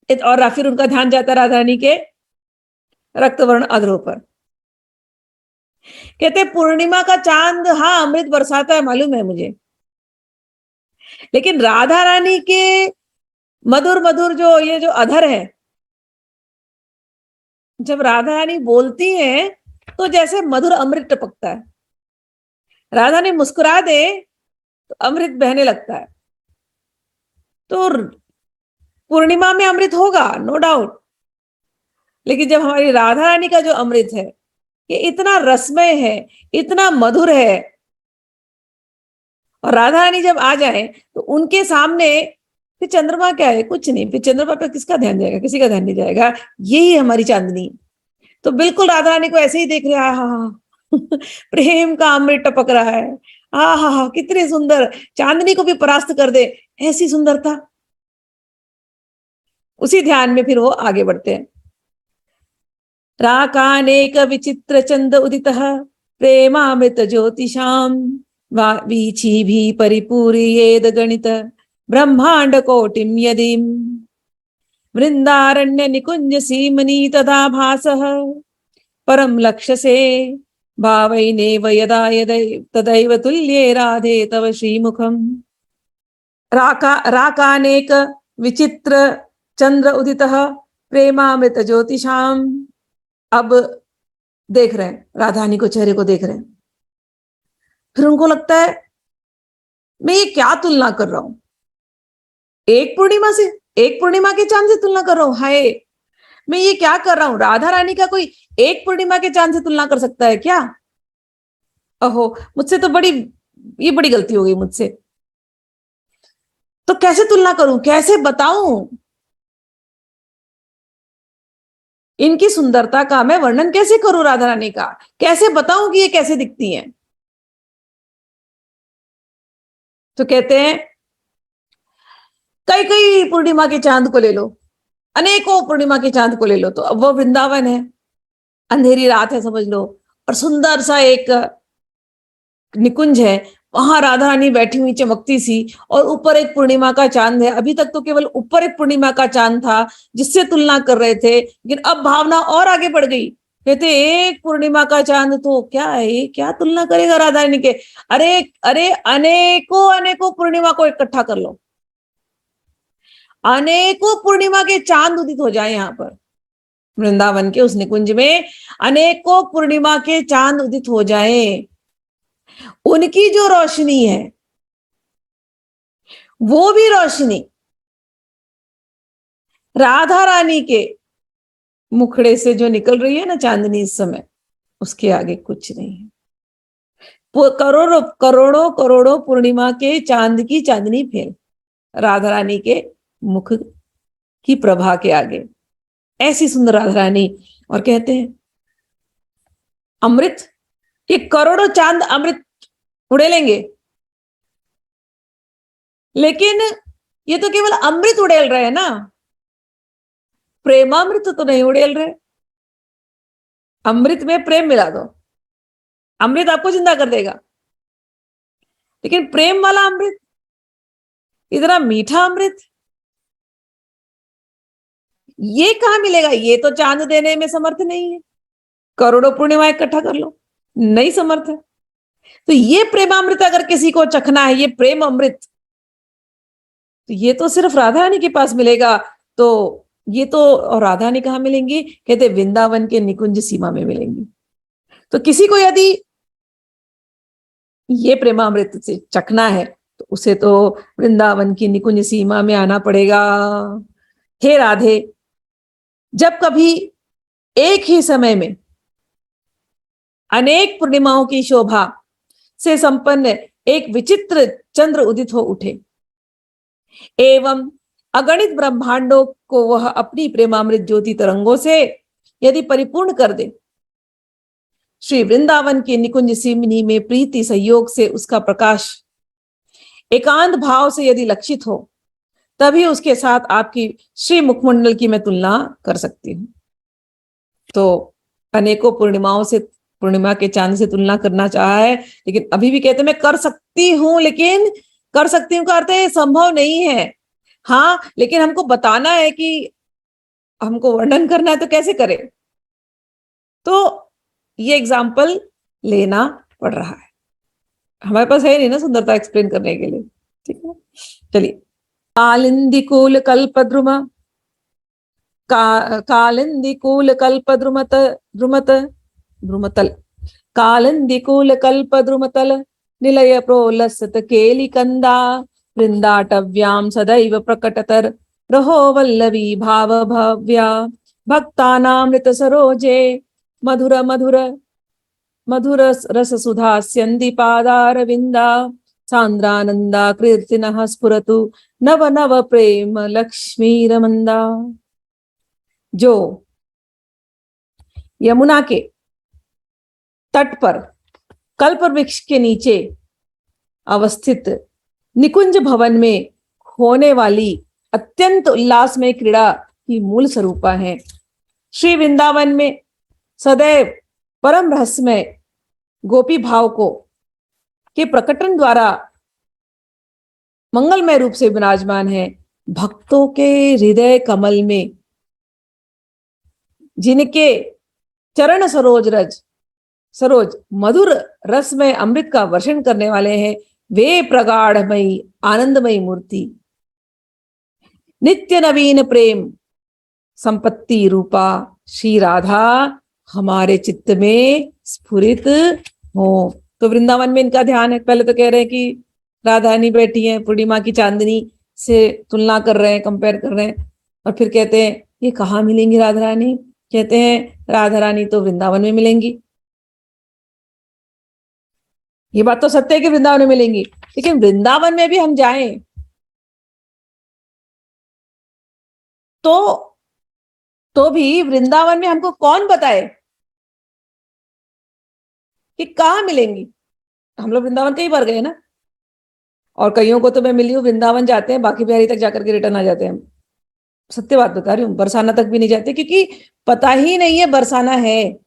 और फिर उनका ध्यान जाता राधा रानी के रक्तवर्ण अधरों पर। कहते पूर्णिमा का चांद हाँ अमृत बरसाता है, मालूम है मुझे, लेकिन राधा रानी के मधुर मधुर जो ये जो अधर है, जब राधा रानी बोलती है तो जैसे मधुर अमृत टपकता है। राधा रानी मुस्कुरा दे तो अमृत बहने लगता है। तो पूर्णिमा में अमृत होगा नो डाउट, लेकिन जब हमारी राधा रानी का जो अमृत है ये इतना रसमय है, इतना मधुर है, और राधा रानी जब आ जाए तो उनके सामने फिर चंद्रमा क्या है, कुछ नहीं। फिर चंद्रमा पर किसका ध्यान जाएगा, किसी का ध्यान नहीं जाएगा। यही हमारी चांदनी। तो बिल्कुल राधा रानी को ऐसे ही देख रहे, हाँ प्रेम का अमृत टपक रहा है, हाँ हाँ हाँ कितने सुंदर, चांदनी को भी परास्त कर दे ऐसी सुंदरता। उसी ध्यान में फिर वो आगे बढ़ते हैं। राकानेक विचित्र चंद उदितः प्रेमामृत ज्योतिषाम वीची भी परिपूर्येद गणित ब्रह्मांड कोटिम यदि वृंदारण्य निकुंज सीमनी तदा भासः परम लक्ष्य से भावैनेव यदा तदैव तुल्ये राधे तव श्रीमुखम। राकानेक विचित्र चंद्र उदितः प्रेमामृत ज्योतिषाम। अब देख रहे हैं राधा रानी को, चेहरे को देख रहे हैं, फिर उनको लगता है मैं ये क्या तुलना कर रहा हूं, एक पूर्णिमा से, एक पूर्णिमा के चांद से तुलना कर रहा हूं। हाय मैं ये क्या कर रहा हूं, राधा रानी का कोई एक पूर्णिमा के चांद से तुलना कर सकता है क्या? अहो मुझसे तो ये बड़ी गलती हो गई मुझसे। तो कैसे तुलना करूं, कैसे बताऊं इनकी सुंदरता का, मैं वर्णन कैसे करूं राधा रानी का, कैसे बताऊं कि ये कैसे दिखती हैं। तो कहते हैं कई कई पूर्णिमा के चांद को ले लो, अनेकों पूर्णिमा के चांद को ले लो, तो अब वो वृंदावन है, अंधेरी रात है समझ लो, और सुंदर सा एक निकुंज है, वहां राधा रानी बैठी हुई चमकती सी, और ऊपर एक पूर्णिमा का चांद है। अभी तक तो केवल ऊपर एक पूर्णिमा का चांद था जिससे तुलना कर रहे थे, लेकिन अब भावना और आगे बढ़ गई। कहते एक पूर्णिमा का चांद तो क्या है, क्या तुलना करेगा राधा रानी के, अरे अरे अनेकों अनेकों पूर्णिमा को इकट्ठा कर लो, अनेकों पूर्णिमा के चांद उदित हो जाए यहां पर वृंदावन के उस निकुंज में, अनेकों पूर्णिमा के चांद उदित हो जाए, उनकी जो रोशनी है वो भी रोशनी राधा रानी के मुखड़े से जो निकल रही है ना चांदनी इस समय, उसके आगे कुछ नहीं है। करोड़ों करोड़ों करोड़ों पूर्णिमा के चांद की चांदनी फेल राधा रानी के मुख की प्रभा के आगे। ऐसी सुंदर राधा रानी। और कहते हैं अमृत, ये करोड़ों चांद अमृत उड़े लेंगे, लेकिन ये तो केवल अमृत उड़ेल रहे हैं ना, प्रेमामृत तो नहीं उड़ेल रहे। अमृत में प्रेम मिला दो, अमृत आपको जिंदा कर देगा, लेकिन प्रेम वाला अमृत, इतना मीठा अमृत, ये कहां मिलेगा? ये तो चांद देने में समर्थ नहीं है। करोड़ों पूर्णिमा इकट्ठा कर लो, नहीं समर्थ है। तो ये प्रेमामृत अगर किसी को चखना है, ये प्रेम अमृत, तो ये तो सिर्फ राधा रानी के पास मिलेगा। तो ये तो, और राधा रानी कहां मिलेंगी? कहते वृंदावन के निकुंज सीमा में मिलेंगी। तो किसी को यदि ये प्रेमामृत से चखना है तो उसे तो वृंदावन की निकुंज सीमा में आना पड़ेगा। हे राधे, जब कभी एक ही समय में अनेक पूर्णिमाओं की शोभा से संपन्न एक विचित्र चंद्र उदित हो उठे एवं अगणित ब्रह्मांडों को वह अपनी प्रेमामृत ज्योति तरंगों से यदि परिपूर्ण कर दे, श्री वृंदावन के निकुंज सिमनी में प्रीति संयोग से उसका प्रकाश एकांत भाव से यदि लक्षित हो, तभी उसके साथ आपकी श्री मुखमंडल की मैं तुलना कर सकती हूं। तो अनेकों पूर्णिमाओं से, पूर्णिमा के चांद से तुलना करना चाहा है, लेकिन अभी भी कहते मैं कर सकती हूं, लेकिन कर सकती हूं का अर्थ है संभव नहीं है। हाँ, लेकिन हमको बताना है कि हमको वर्णन करना है तो कैसे करें, तो ये एग्जाम्पल लेना पड़ रहा है। हमारे पास है नहीं ना सुंदरता एक्सप्लेन करने के लिए, ठीक है। चलिए, कालिंदिकूल कल्पद्रुम कालिंदिकूल कल्पद्रुमत द्रुमत द्रुमतल कालिंदिकूल कल्पद्रुमतल निलय प्रोलसत केलिकंदा वृंदाटव्याम सदैव प्रकटतर रहो वल्लवी भाव भव्या भक्तानामृत सरोजे मधुर मधुर मधुर रस सुधा स्यन्दी पादारविंदा सांद्रानंदा कीर्तिनः स्फुरतु नव नव प्रेम लक्ष्मी रमंदा। जो यमुना के तट पर कल्प वृक्ष के नीचे अवस्थित निकुंज भवन में होने वाली अत्यंत उल्लासमय क्रीड़ा की मूल स्वरूपा है। श्री वृंदावन में सदैव परम रहस्यमय गोपी भाव को के प्रकटन द्वारा मंगलमय रूप से विराजमान है। भक्तों के हृदय कमल में जिनके चरण सरोज मधुर रस में अमृत का वर्षण करने वाले हैं, वे प्रगाढ़मयी आनंदमयी मूर्ति नित्य नवीन प्रेम संपत्ति रूपा श्री राधा हमारे चित्त में स्फुरित हो। तो वृंदावन में इनका ध्यान है। पहले तो कह रहे हैं कि राधा रानी बैठी है, पूर्णिमा की चांदनी से तुलना कर रहे हैं, कंपेयर कर रहे हैं, और फिर कहते हैं ये कहाँ मिलेंगी राधा रानी? कहते हैं राधा रानी तो वृंदावन में मिलेंगी। ये बात तो सत्य है कि वृंदावन में मिलेंगी, लेकिन वृंदावन में भी हम जाएं तो भी वृंदावन में हमको कौन बताए कि कहाँ मिलेंगी? हम लोग वृंदावन कई बार गए ना, और कईयों को तो मैं मिली हूँ वृंदावन जाते हैं बाकी बिहारी तक जाकर के रिटर्न आ जाते हैं। सत्य बात बता रही हूँ, बरसाना तक भी नहीं जाते क्योंकि पता ही नहीं है बरसाना है।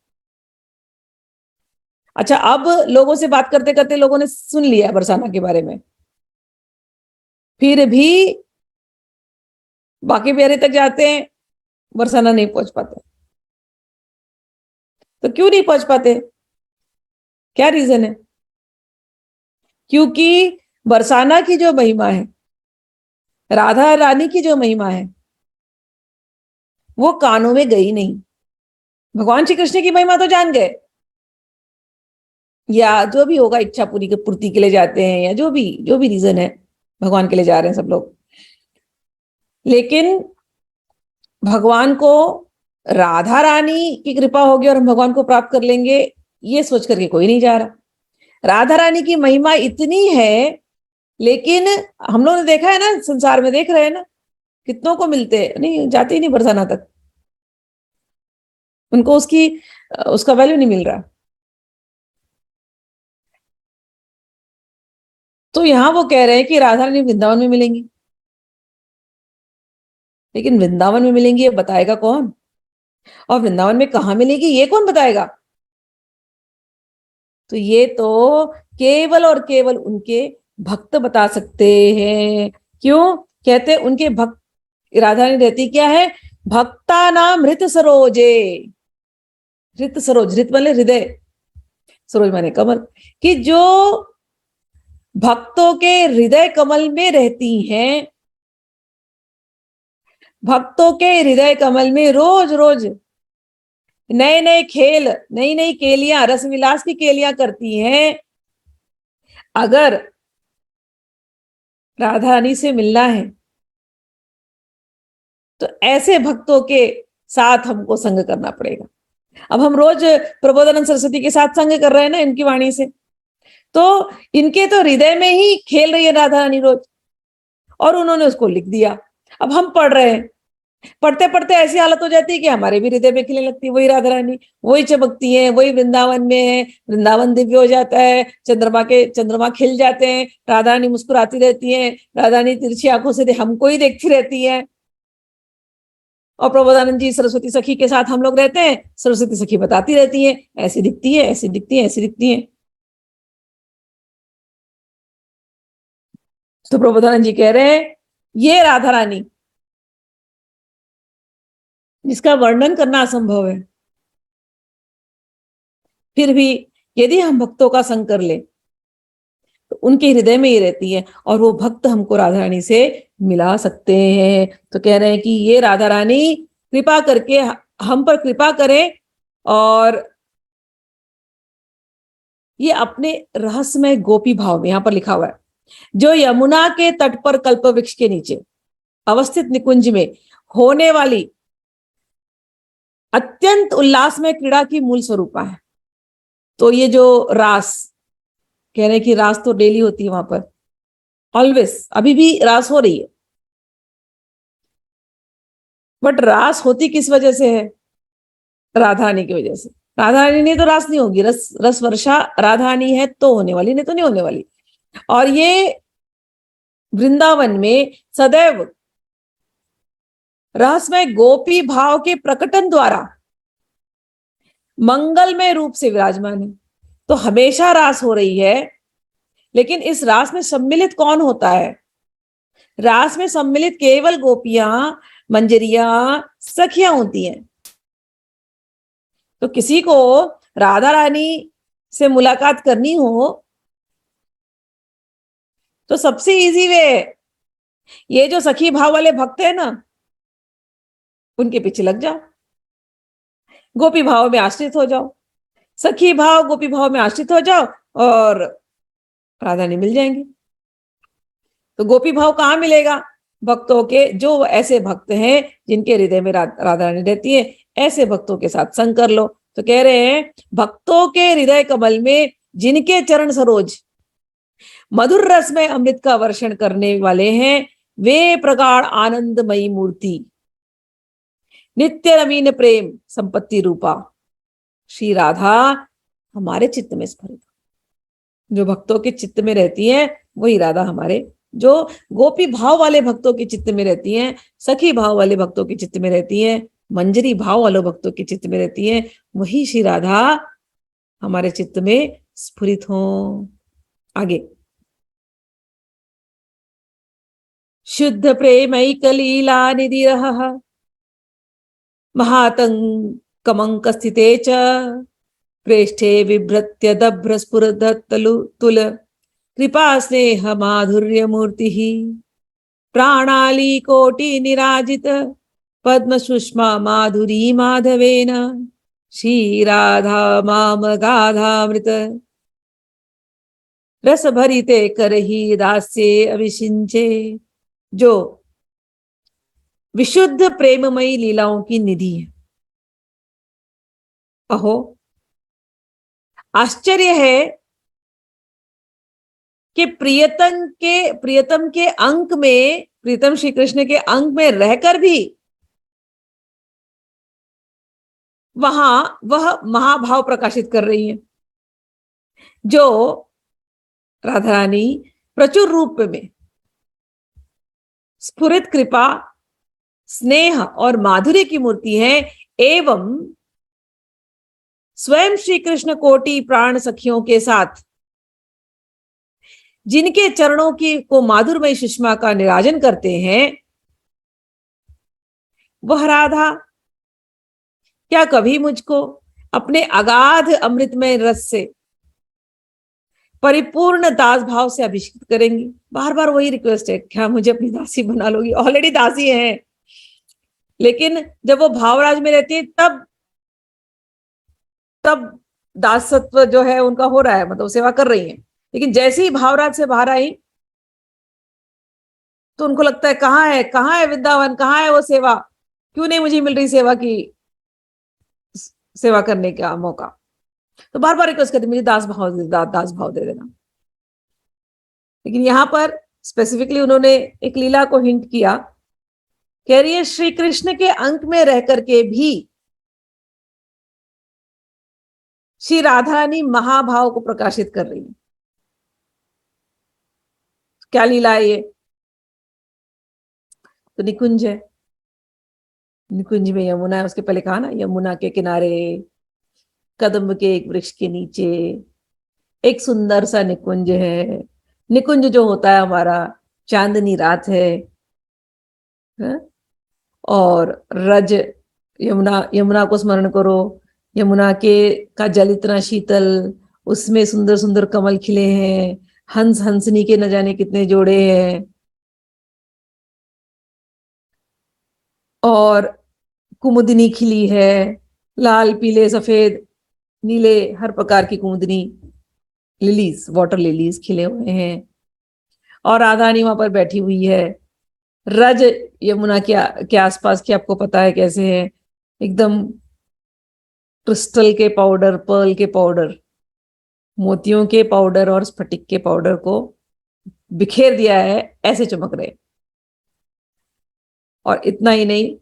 अच्छा, अब लोगों से बात करते करते लोगों ने सुन लिया बरसाना के बारे में, फिर भी बाकी बिहारी तक जाते हैं, बरसाना नहीं पहुंच पाते। तो क्यों नहीं पहुंच पाते? क्या रीजन है? क्योंकि बरसाना की जो महिमा है, राधा रानी की जो महिमा है, वो कानों में गई नहीं। भगवान श्री कृष्ण की महिमा तो जान गए, या जो भी होगा इच्छा पूर्ति के लिए जाते हैं, या जो भी रीजन है, भगवान के लिए जा रहे हैं सब लोग। लेकिन भगवान को राधा रानी की कृपा होगी और हम भगवान को प्राप्त कर लेंगे, ये सोच करके कोई नहीं जा रहा। राधा रानी की महिमा इतनी है, लेकिन हम लोगों ने देखा है ना, संसार में देख रहे हैं ना, कितनों को मिलते हैं, नहीं जाते ही नहीं बरसाना तक, उनको उसका वैल्यू नहीं मिल रहा। तो यहां वो कह रहे हैं कि राधा रानी वृंदावन में मिलेंगी, लेकिन वृंदावन में मिलेंगी ये बताएगा कौन, और वृंदावन में कहां मिलेगी ये कौन बताएगा। तो ये तो केवल और केवल उनके भक्त बता सकते हैं। क्यों कहते उनके भक्त, राधा रानी रहती क्या है, भक्ता नाम हृत सरोजे। हृत सरोज, हृत माने हृदय, सरोज माने कमल, कि जो भक्तों के हृदय कमल में रहती हैं, भक्तों के हृदय कमल में रोज रोज नए नए खेल, नई नई केलियां, रस विलास की केलियां करती हैं। अगर राधा रानी से मिलना है तो ऐसे भक्तों के साथ हमको संग करना पड़ेगा। अब हम रोज प्रबोधानंद सरस्वती के साथ संग कर रहे हैं ना इनकी वाणी से, तो इनके तो हृदय में ही खेल रही है राधा रानी रोज, और उन्होंने उसको लिख दिया। अब हम पढ़ रहे हैं, पढ़ते पढ़ते ऐसी हालत हो जाती है कि हमारे भी हृदय में खिलने लगती है वही राधा रानी, वही चमकती है, वही वृंदावन में है, वृंदावन दिव्य हो जाता है, चंद्रमा खिल जाते हैं, राधा रानी मुस्कुराती रहती है, राधा रानी तिरछी आंखों से हमको ही देखती रहती है। और प्रबोधानंद जी सरस्वती सखी के साथ हम लोग रहते हैं, सरस्वती सखी बताती रहती है ऐसी दिखती है, ऐसी दिखती है, ऐसी दिखती है। तो प्रबोधानंद जी कह रहे हैं ये राधा रानी जिसका वर्णन करना असंभव है, फिर भी यदि हम भक्तों का संग कर ले तो उनके हृदय में ही रहती है, और वो भक्त हमको राधा रानी से मिला सकते हैं। तो कह रहे हैं कि ये राधा रानी कृपा करके हम पर कृपा करें, और ये अपने रहस्यमय गोपी भाव में, यहां पर लिखा हुआ है, जो यमुना के तट पर कल्प वृक्ष के नीचे अवस्थित निकुंज में होने वाली अत्यंत उल्लासमय क्रीड़ा की मूल स्वरूपा है। तो ये जो रास कह रहे हैं कि रास तो डेली होती है वहां पर, ऑलवेज, अभी भी रास हो रही है, बट रास होती किस वजह से है, राधा रानी की वजह से। राधा रानी नहीं तो रास नहीं होगी, रस रस वर्षा राधा रानी है तो होने वाली, नहीं तो नहीं होने वाली। और ये वृंदावन में सदैव रहस्यमय गोपी भाव के प्रकटन द्वारा मंगलमय रूप से विराजमान है। तो हमेशा रास हो रही है, लेकिन इस रास में सम्मिलित कौन होता है, रास में सम्मिलित केवल गोपियां, मंजरियां, सखियां होती हैं। तो किसी को राधा रानी से मुलाकात करनी हो तो सबसे इजी वे, ये जो सखी भाव वाले भक्त है ना, उनके पीछे लग जाओ, गोपी भाव में आश्रित हो जाओ, सखी भाव गोपी भाव में आश्रित हो जाओ, और राधा रानी मिल जाएंगी। तो गोपी भाव कहाँ मिलेगा, भक्तों के, जो ऐसे भक्त हैं जिनके हृदय में राधा रानी रहती है, ऐसे भक्तों के साथ संग कर लो। तो कह रहे हैं भक्तों के हृदय कमल में जिनके चरण सरोज मधुर रस में अमृत का वर्षण करने वाले हैं, वे प्रगाढ़ आनंदमयी मूर्ति, नित्य नवीन प्रेम संपत्ति रूपा श्री राधा हमारे चित्त में स्फुरित। जो भक्तों के चित्त में रहती है वही राधा हमारे, जो गोपी भाव वाले भक्तों के चित्त में रहती हैं, सखी भाव वाले भक्तों के चित्त में रहती हैं, मंजरी भाव वाले भक्तों के चित्त में रहती हैं, वही श्री राधा हमारे चित्त में स्फुरित हो। आगे, शुद्ध प्रेमैक लीला निधिरः महातंकमंक स्थिते च प्रेष्ठे विभ्रत्य दभ्र स्फुरदत्तुल कृपा स्नेह माधुर्य मूर्ति प्राणाली कोटि निराजित पद्म सुषमा माधुरी माधवेन श्री राधा माम गाधामृत रस भरिते करही दास्ये अभिषिंचे। जो विशुद्ध प्रेममयी लीलाओं की निधि है। अहो, आश्चर्य है कि प्रियतम के अंक में, प्रियतम श्री कृष्ण के अंक में रहकर भी वहां वह महाभाव प्रकाशित कर रही है, जो राधा रानी प्रचुर रूप में स्फुरित कृपा, स्नेह और माधुर्य की मूर्ति है, एवं स्वयं श्री कृष्ण कोटि प्राण सखियों के साथ जिनके चरणों की को माधुरमय सुषमा का निराजन करते हैं, वह राधा क्या कभी मुझको अपने अगाध अमृतमय रस से परिपूर्ण दास भाव से अभिषेक करेंगी? बार बार वही रिक्वेस्ट है, क्या मुझे अपनी दासी बना लोगी? ऑलरेडी दासी है, लेकिन जब वो भावराज में रहती है तब दासत्व जो है उनका हो रहा है, मतलब सेवा कर रही है। लेकिन जैसे ही भावराज से बाहर आई तो उनको लगता है कहाँ है वृंदावन, कहाँ है वो सेवा, क्यों नहीं मुझे मिल रही सेवा की, सेवा करने का मौका? तो बार बार रिक्वेस्ट करती, मुझे दास भाव दे देना। लेकिन यहां पर स्पेसिफिकली उन्होंने एक लीला को हिंट किया, कह रही है श्री कृष्ण के अंक में रह करके भी श्री राधा रानी महाभाव को प्रकाशित कर रही है। क्या लीला है ये? तो निकुंज है, निकुंज में यमुना है, उसके पहले कहा ना, यमुना के किनारे कदम्ब के एक वृक्ष के नीचे एक सुंदर सा निकुंज है। निकुंज जो होता है हमारा, चांदनी रात है? और रज, यमुना को स्मरण करो, यमुना के का जल इतना शीतल, उसमें सुंदर सुंदर कमल खिले हैं, हंस हंसनी के न जाने कितने जोड़े हैं, और कुमुदिनी खिली है, लाल पीले सफेद नीले हर प्रकार की कुमुदिनी, लिलीज, वाटर लिलीज खिले हुए हैं, और राधा रानी वहां पर बैठी हुई है। रज यमुना के आसपास की आपको पता है कैसे है, एकदम क्रिस्टल के पाउडर, पर्ल के पाउडर, मोतियों के पाउडर और स्फटिक के पाउडर को बिखेर दिया है, ऐसे चमक रहे। और इतना ही नहीं,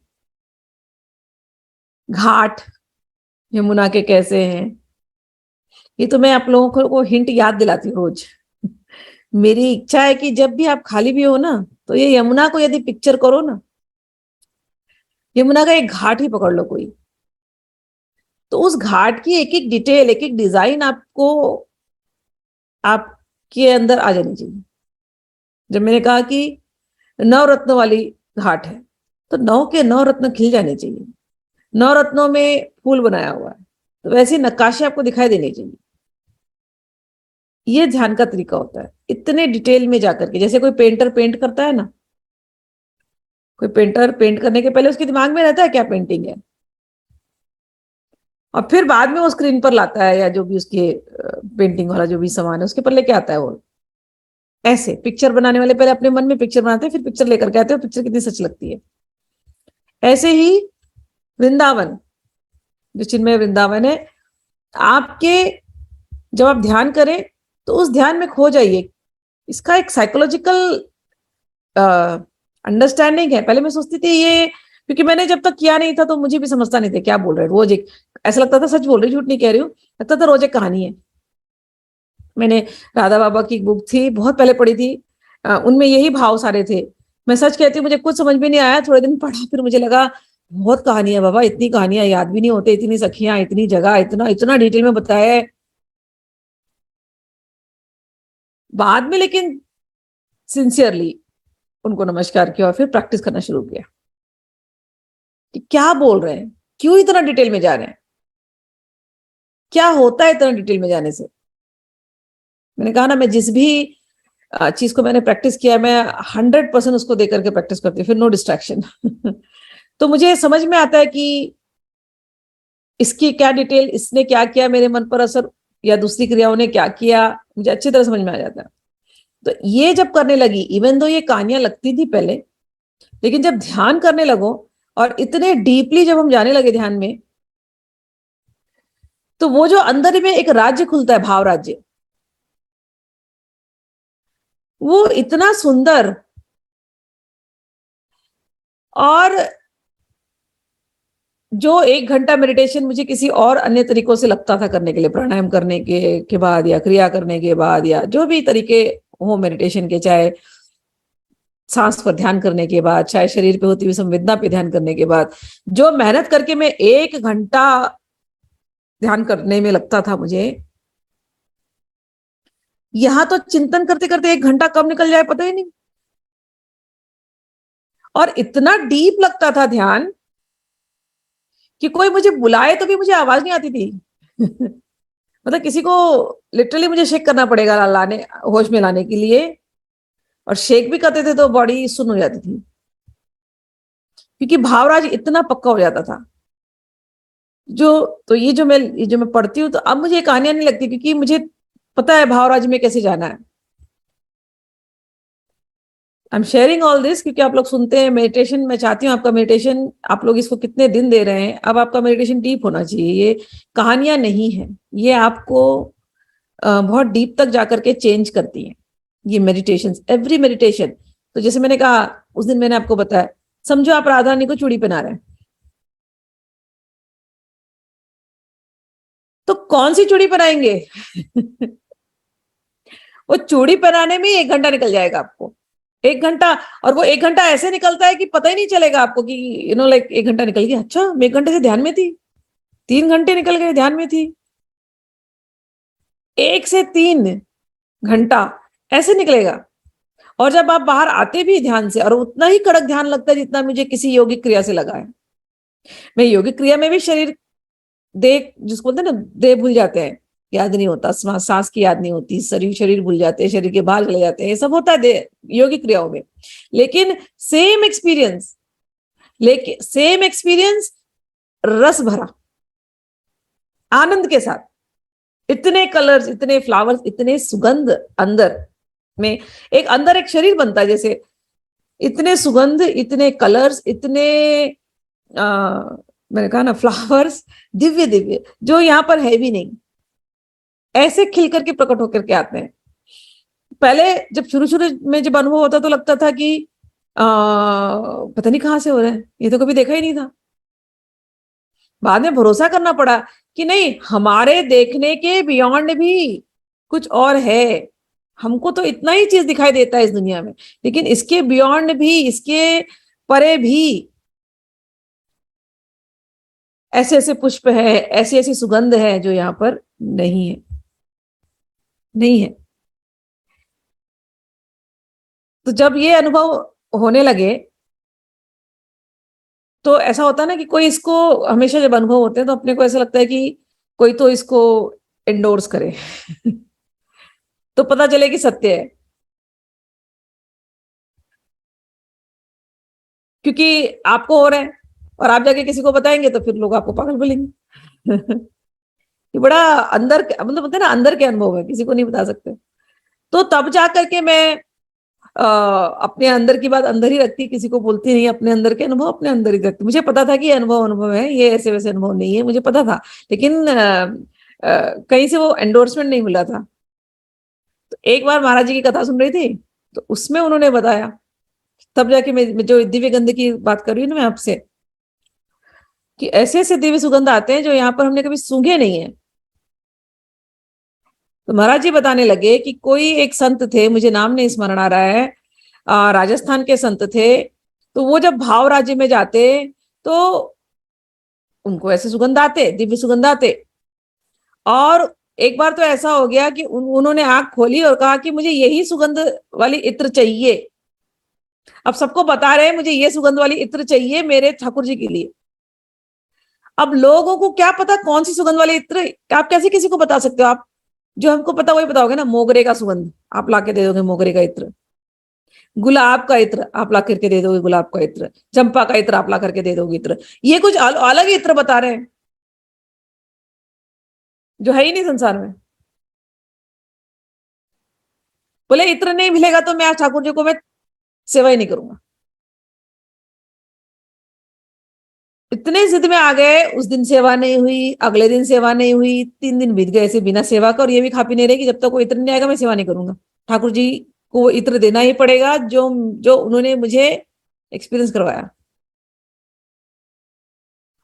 घाट यमुना के कैसे हैं, ये तो मैं आप लोगों को हिंट याद दिलाती हूँ रोज। मेरी इच्छा है कि जब भी आप खाली भी हो ना, तो ये यमुना को यदि पिक्चर करो ना, यमुना का एक घाट ही पकड़ लो कोई, तो उस घाट की एक एक डिटेल, एक एक डिजाइन आपको आपके अंदर आ जानी चाहिए। जब मैंने कहा कि 9 रत्न वाली घाट है, तो 9 के 9 रत्न खिल जाने चाहिए, 9 रत्नों में फूल बनाया हुआ है, तो वैसी नक्काशी आपको दिखाई देनी चाहिए। ये ध्यान का तरीका होता है, इतने डिटेल में जाकर के। जैसे कोई पेंटर पेंट करता है ना, कोई पेंटर पेंट करने के पहले उसके दिमाग में रहता है क्या पेंटिंग है, और फिर बाद में वो स्क्रीन पर लाता है, या जो भी उसके पेंटिंग वाला जो भी सामान है उसके पर लेके आता है। वो ऐसे पिक्चर बनाने वाले पहले अपने मन में पिक्चर बनाते हैं, फिर पिक्चर लेकर के आते हैं, पिक्चर कितनी सच लगती है। ऐसे ही वृंदावन, जो चिन्मय वृंदावन है, आपके जब आप ध्यान करें तो उस ध्यान में खो जाइए। इसका एक साइकोलॉजिकल अंडरस्टैंडिंग है। पहले मैं सोचती थी ये, क्योंकि मैंने जब तक किया नहीं था तो मुझे भी समझता नहीं था क्या बोल रहे, रोज एक ऐसा लगता था, सच बोल रही, झूठ नहीं कह रही हूँ, लगता था रोज एक कहानी है। मैंने राधा बाबा की बुक थी, बहुत पहले पढ़ी थी, उनमें यही भाव सारे थे। मैं सच कहती हूँ, मुझे कुछ समझ में नहीं आया, थोड़े दिन पढ़ा, फिर मुझे लगा बहुत कहानी है बाबा, इतनी कहानियां याद भी नहीं होते, इतनी सखियां, इतनी जगह, इतना इतना डिटेल में बताया है। बाद में लेकिन सिंसियरली उनको नमस्कार किया और फिर प्रैक्टिस करना शुरू किया कि क्या बोल रहे हैं, क्यों इतना डिटेल में जा रहे हैं, क्या होता है इतना डिटेल में जाने से। मैंने कहा ना, मैं जिस भी चीज को मैंने प्रैक्टिस किया, मैं 100% उसको देकर के प्रैक्टिस करती हूँ, फिर नो डिस्ट्रैक्शन। तो मुझे समझ में आता है कि इसकी क्या डिटेल, इसने क्या किया, मेरे मन पर असर, या दूसरी क्रियाओं ने क्या किया, मुझे अच्छी तरह समझ में आ जाता है। तो ये जब करने लगी, इवन दो ये कहानियां लगती थी पहले, लेकिन जब ध्यान करने लगो और इतने डीपली जब हम जाने लगे ध्यान में, तो वो जो अंदर में एक राज्य खुलता है, भाव राज्य, वो इतना सुंदर। और जो 1 घंटा मेडिटेशन मुझे किसी और अन्य तरीकों से लगता था करने के लिए, प्राणायाम करने के बाद या क्रिया करने के बाद या जो भी तरीके हो मेडिटेशन के, चाहे सांस पर ध्यान करने के बाद, चाहे शरीर पे होती हुई संवेदना पे ध्यान करने के बाद, जो मेहनत करके मैं 1 घंटा ध्यान करने में लगता था मुझे, यहां तो चिंतन करते करते 1 घंटा कब निकल जाए पता ही नहीं। और इतना डीप लगता था ध्यान कि कोई मुझे बुलाए तो भी मुझे आवाज नहीं आती थी। मतलब किसी को लिटरली मुझे शेक करना पड़ेगा लाने, होश में लाने के लिए। और शेक भी करते थे तो बॉडी सुन हो जाती थी, क्योंकि भावराज इतना पक्का हो जाता था। ये जो मैं पढ़ती हूँ, तो अब मुझे कहानियां नहीं लगती, क्योंकि मुझे पता है भावराज में कैसे जाना है। I am sharing all this क्योंकि आप लोग सुनते हैं मेडिटेशन। मैं चाहती हूँ आपका मेडिटेशन, आप लोग इसको कितने दिन दे रहे हैं, अब आपका मेडिटेशन डीप होना चाहिए। ये कहानियां नहीं है, ये आपको बहुत डीप तक जाकर के चेंज करती हैं ये मेडिटेशन, एवरी मेडिटेशन। तो जैसे मैंने कहा उस दिन, मैंने आपको बताया, समझो आप राधा रानी को चूड़ी पहना रहे हैं, तो कौन सी चूड़ी पहनाएंगे? वो चूड़ी पहनाने में ही 1 घंटा निकल जाएगा आपको, 1 घंटा। और वो 1 घंटा ऐसे निकलता है कि पता ही नहीं चलेगा आपको कि लाइक 1 घंटा निकल गया, अच्छा मैं 1 घंटे से ध्यान में थी, 3 घंटे निकल गए ध्यान में थी। 1 से 3 घंटा ऐसे निकलेगा। और जब आप बाहर आते भी ध्यान से, और उतना ही कड़क ध्यान लगता है जितना मुझे किसी योगिक क्रिया से लगा है। मैं योगिक क्रिया में भी शरीर, देह जिसको बोलते हैं ना, देह भूल जाते हैं, याद नहीं होता, सांस की याद नहीं होती, शरीर शरीर भूल जाते हैं, शरीर के बाहर चले जाते हैं, ये सब होता है देह योगिक क्रियाओं में। लेकिन सेम एक्सपीरियंस, रस भरा, आनंद के साथ, इतने कलर्स, इतने फ्लावर्स, इतने सुगंध अंदर में, एक अंदर एक शरीर बनता है जैसे, इतने सुगंध, इतने कलर्स, इतने मैंने कहा ना फ्लावर्स, दिव्य दिव्य, जो यहाँ पर है भी नहीं, ऐसे खिल करके प्रकट होकर के आते हैं। पहले जब शुरू शुरू में जब अनुभव होता तो लगता था कि पता नहीं कहाँ से हो रहा है, ये तो कभी देखा ही नहीं था। बाद में भरोसा करना पड़ा कि नहीं, हमारे देखने के बियॉन्ड भी कुछ और है। हमको तो इतना ही चीज दिखाई देता है इस दुनिया में, लेकिन इसके बियॉन्ड भी, इसके परे भी ऐसे ऐसे पुष्प है, ऐसी ऐसी सुगंध है जो यहाँ पर नहीं है, नहीं है। तो जब ये अनुभव होने लगे, तो ऐसा होता है ना कि कोई इसको, हमेशा जब अनुभव होते हैं तो अपने को ऐसा लगता है कि कोई तो इसको एंडोर्स करे। तो पता चले कि सत्य है, क्योंकि आपको हो रहा है और आप जाके किसी को बताएंगे तो फिर लोग आपको पागल बोलेंगे। ये बड़ा अंदर, मतलब होता है ना, अंदर के अनुभव है, किसी को नहीं बता सकते। तो तब जा करके मैं अपने अंदर की बात अंदर ही रखती, किसी को बोलती नहीं, अपने अंदर के अनुभव अपने अंदर ही रखती। मुझे पता था कि ये अनुभव अनुभव है, ये ऐसे वैसे अनुभव नहीं है, मुझे पता था, लेकिन कहीं से वो एंडोर्समेंट नहीं मिला था। तो एक बार महाराज जी की कथा सुन रही थी, तो उसमें उन्होंने बताया, तब जाके मैं जो दिव्य गंध की बात कर रही हूँ ना मैं आपसे, कि ऐसे ऐसे दिव्य सुगंध आते हैं जो यहाँ पर हमने कभी सूंघे नहीं है। तो महाराज जी बताने लगे कि कोई एक संत थे, मुझे नाम नहीं स्मरण आ रहा है, राजस्थान के संत थे। तो वो जब भाव राज्य में जाते तो उनको ऐसे सुगंध आते, दिव्य सुगंध आते। और एक बार तो ऐसा हो गया कि उन्होंने आंख खोली और कहा कि मुझे यही सुगंध वाली इत्र चाहिए। अब सबको बता रहे हैं मुझे ये सुगंध वाली इत्र चाहिए मेरे ठाकुर जी के लिए। अब लोगों को क्या पता कौन सी सुगंध वाली इत्र, आप कैसे किसी को बता सकते हो? आप जो हमको पता वही बताओगे ना, मोगरे का सुगंध आप ला के दे दोगे, मोगरे का इत्र। गुलाब का इत्र आप ला करके दे दोगे, गुलाब का इत्र। चंपा का इत्र आप ला करके दे दोगे इत्र। ये कुछ अलग ही इत्र बता रहे हैं जो है ही नहीं संसार में। बोले इत्र नहीं मिलेगा तो मैं आज ठाकुर जी को मैं सेवा ही नहीं करूंगा। इतने जिद में आ गए, उस दिन सेवा नहीं हुई, अगले दिन सेवा नहीं हुई, 3 दिन बीत गए ऐसे बिना सेवा का, और ये भी खा पी नहीं रहे कि जब तक वो इत्र नहीं आएगा मैं सेवा नहीं करूंगा। ठाकुर जी को वो इत्र देना ही पड़ेगा जो जो उन्होंने मुझे एक्सपीरियंस करवाया।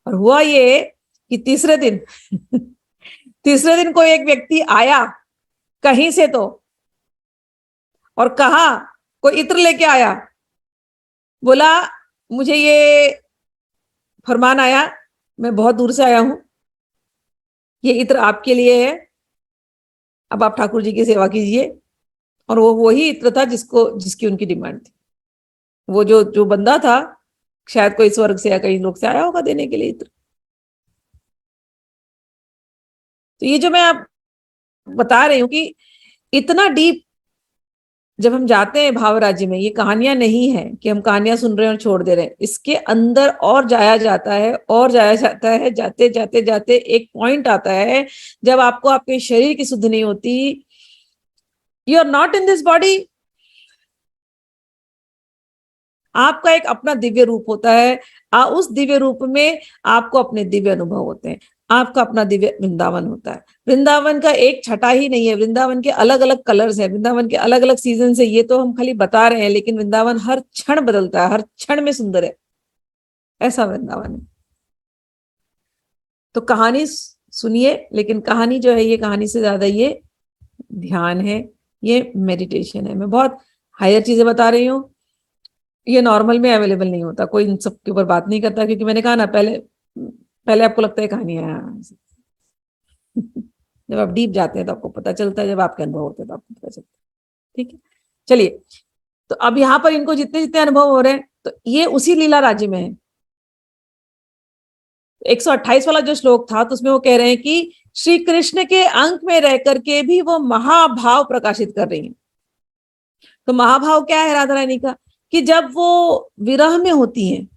और हुआ ये कि तीसरे दिन तीसरे दिन कोई एक व्यक्ति आया कहीं से तो, और कहा, कोई इत्र लेके आया, बोला मुझे ये फरमान आया, मैं बहुत दूर से आया हूं, ये इत्र आपके लिए है, अब आप ठाकुर जी की सेवा कीजिए। और वो वही इत्र था जिसकी उनकी डिमांड थी। वो जो जो बंदा था शायद कोई स्वर्ग से या कई लोग से आया होगा देने के लिए इत्र। तो ये जो मैं आप बता रही हूं कि इतना डीप जब हम जाते हैं भाव राज्य में, ये कहानियां नहीं है कि हम कहानियां सुन रहे हैं और छोड़ दे रहे हैं, इसके अंदर और जाया जाता है और जाया जाता है। जाते जाते जाते एक पॉइंट आता है जब आपको आपके शरीर की सुध नहीं होती। You are not in this body. आपका एक अपना दिव्य रूप होता है, उस दिव्य रूप में आपको अपने दिव्य अनुभव होते हैं। आपका अपना दिव्य वृंदावन होता है। वृंदावन का एक छटा ही नहीं है, वृंदावन के अलग अलग कलर्स है, वृंदावन के अलग अलग सीजन है। ये तो हम खाली बता रहे हैं, लेकिन वृंदावन हर क्षण बदलता है, हर क्षण में सुंदर है, ऐसा वृंदावन है। तो कहानी सुनिए, लेकिन कहानी जो है, ये कहानी से ज्यादा ये ध्यान है, ये मेडिटेशन है। मैं बहुत हायर चीजें बता रही हूँ, ये नॉर्मल में अवेलेबल नहीं होता, कोई इन सब के ऊपर बात नहीं करता, क्योंकि मैंने कहा ना, पहले पहले आपको लगता है कहानी है जब आप डीप जाते हैं तो आपको पता चलता है, जब आपके अनुभव होते हैं तो आपको पता चलता है। ठीक है, चलिए। तो अब यहाँ पर इनको जितने जितने अनुभव हो रहे हैं, तो ये उसी लीला राज्य में है। 128 वाला जो श्लोक था, तो उसमें वो कह रहे हैं कि श्री कृष्ण के अंक में रह करके भी वो महाभाव प्रकाशित कर रही है। तो महाभाव क्या है राधा रानी का? कि जब वो विरह में होती हैं,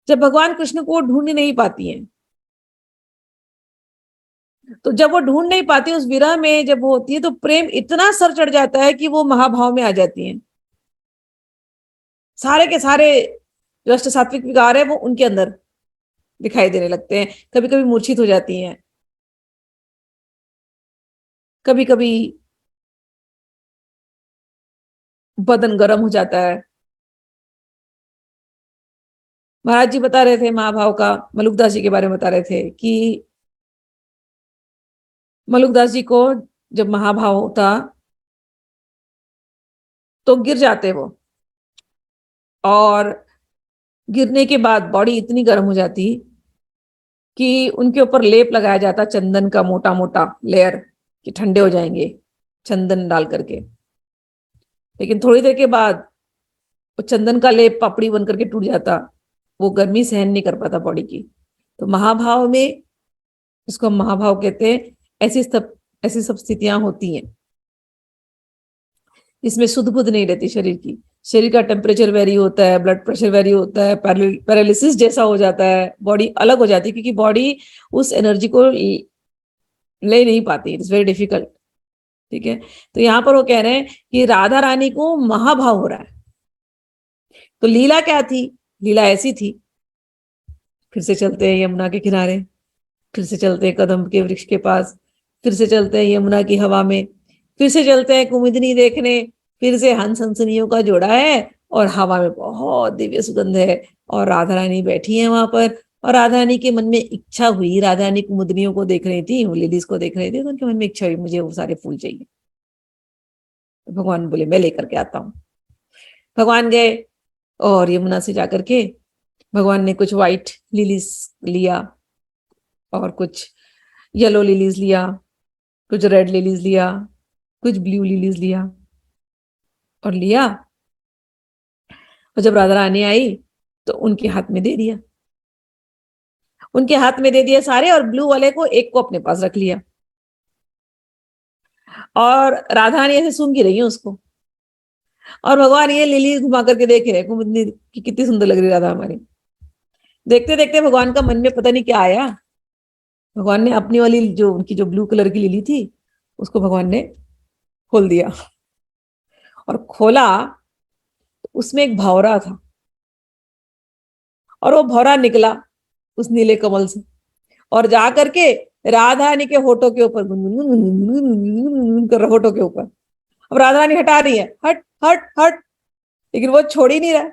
जब भगवान कृष्ण को ढूंढ नहीं पाती हैं, तो जब वो ढूंढ नहीं पाती उस विरह में जब वो होती है, तो प्रेम इतना सर चढ़ जाता है कि वो महाभाव में आ जाती हैं। सारे के सारे जो अष्ट सात्विक विकार है वो उनके अंदर दिखाई देने लगते हैं। कभी कभी मूर्छित हो जाती हैं, कभी कभी बदन गर्म हो जाता है। महाराज जी बता रहे थे महाभाव का, मलुकदास जी के बारे में बता रहे थे कि मलुकदास जी को जब महाभाव होता तो गिर जाते वो, और गिरने के बाद बॉडी इतनी गर्म हो जाती कि उनके ऊपर लेप लगाया जाता, चंदन का मोटा मोटा लेयर, कि ठंडे हो जाएंगे चंदन डाल करके। लेकिन थोड़ी देर के बाद वो चंदन का लेप पापड़ी बन करके टूट जाता, वो गर्मी सहन नहीं कर पाता बॉडी की। तो महाभाव में, इसको हम महाभाव कहते हैं, ऐसी सब स्थितियां होती हैं। इसमें सुध बुध नहीं रहती शरीर की, शरीर का टेम्परेचर वेरी होता है, ब्लड प्रेशर वेरी होता है, पैरालिसिस जैसा हो जाता है, बॉडी अलग हो जाती है, क्योंकि बॉडी उस एनर्जी को ले नहीं पाती, इट्स वेरी डिफिकल्ट। ठीक है, तो यहाँ पर वो कह रहे हैं कि राधा रानी को महाभाव हो रहा है। तो लीला क्या थी? लीला ऐसी थी, फिर से चलते हैं यमुना के किनारे, फिर से चलते हैं कदम के वृक्ष के पास, फिर से चलते हैं यमुना की हवा में, फिर से चलते हैं कुमुदनी देखने, फिर से हंस हंसनियों का जोड़ा है, और हवा में बहुत दिव्य सुगंध है, और राधा रानी बैठी है वहां पर। और राधा रानी के मन में इच्छा हुई, राधा रानी कुमुदनियों को देख रही थी, वो लेडीज को देख रही थी, तो उनके मन में इच्छा हुई मुझे वो सारे फूल चाहिए। तो भगवान बोले मैं लेकर के आता हूँ। भगवान गए, और यमुना से जाकर के भगवान ने कुछ व्हाइट लिलीज लिया, और कुछ येलो लिलीज लिया, कुछ रेड लिलीज लिया, कुछ ब्लू लिलीज लिया, और लिया, और जब राधा रानी आई तो उनके हाथ में दे दिया, उनके हाथ में दे दिया सारे, और ब्लू वाले को एक को अपने पास रख लिया। और राधा रानी ऐसे सूंघी रही है उसको, और भगवान ये लिली घुमा करके देख रहे कि कितनी सुंदर लग रही राधा हमारी। देखते देखते भगवान का मन में पता नहीं क्या आया, भगवान ने अपनी वाली जो उनकी जो ब्लू कलर की लिली थी उसको भगवान ने खोल दिया, और खोला तो उसमें एक भावरा था, और वो भौरा निकला उस नीले कमल से और जा करके राधा रानी के होठों के ऊपर गुनगुन कर होठों के ऊपर। अब राधा रानी हटा रही है, हट हट हट, लेकिन वो छोड़ ही नहीं रहा,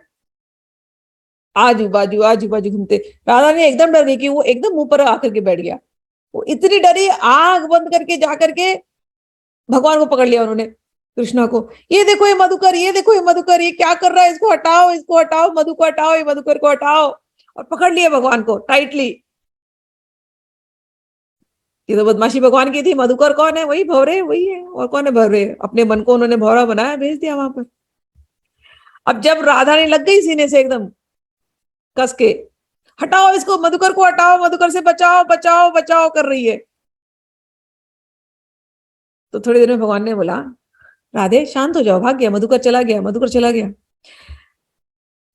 आजू बाजू घूमते। राधा रानी एकदम डर गई कि वो एकदम मुंह पर आकर के बैठ गया। वो इतनी डरी, आंख बंद करके जा करके भगवान को पकड़ लिया उन्होंने, कृष्णा को। ये देखो ये मधुकर, ये देखो ये मधुकर, ये क्या कर रहा है, इसको हटाओ, इसको हटाओ, मधु को हटाओ, ये मधुकर को हटाओ। और पकड़ लिए भगवान को टाइटली। ये तो बदमाशी भगवान की थी। मधुकर कौन है? वही भौरे, वही है। और कौन है भौरे? अपने मन को उन्होंने भौरा बनाया, भेज दिया वहां पर। अब जब राधा ने लग गई सीने से एकदम कस के, हटाओ इसको, मधुकर को हटाओ, मधुकर से बचाओ बचाओ बचाओ कर रही है। तो थोड़ी देर में भगवान ने बोला, राधे शांत हो जाओ, भाग गया मधुकर, चला गया मधुकर, चला गया।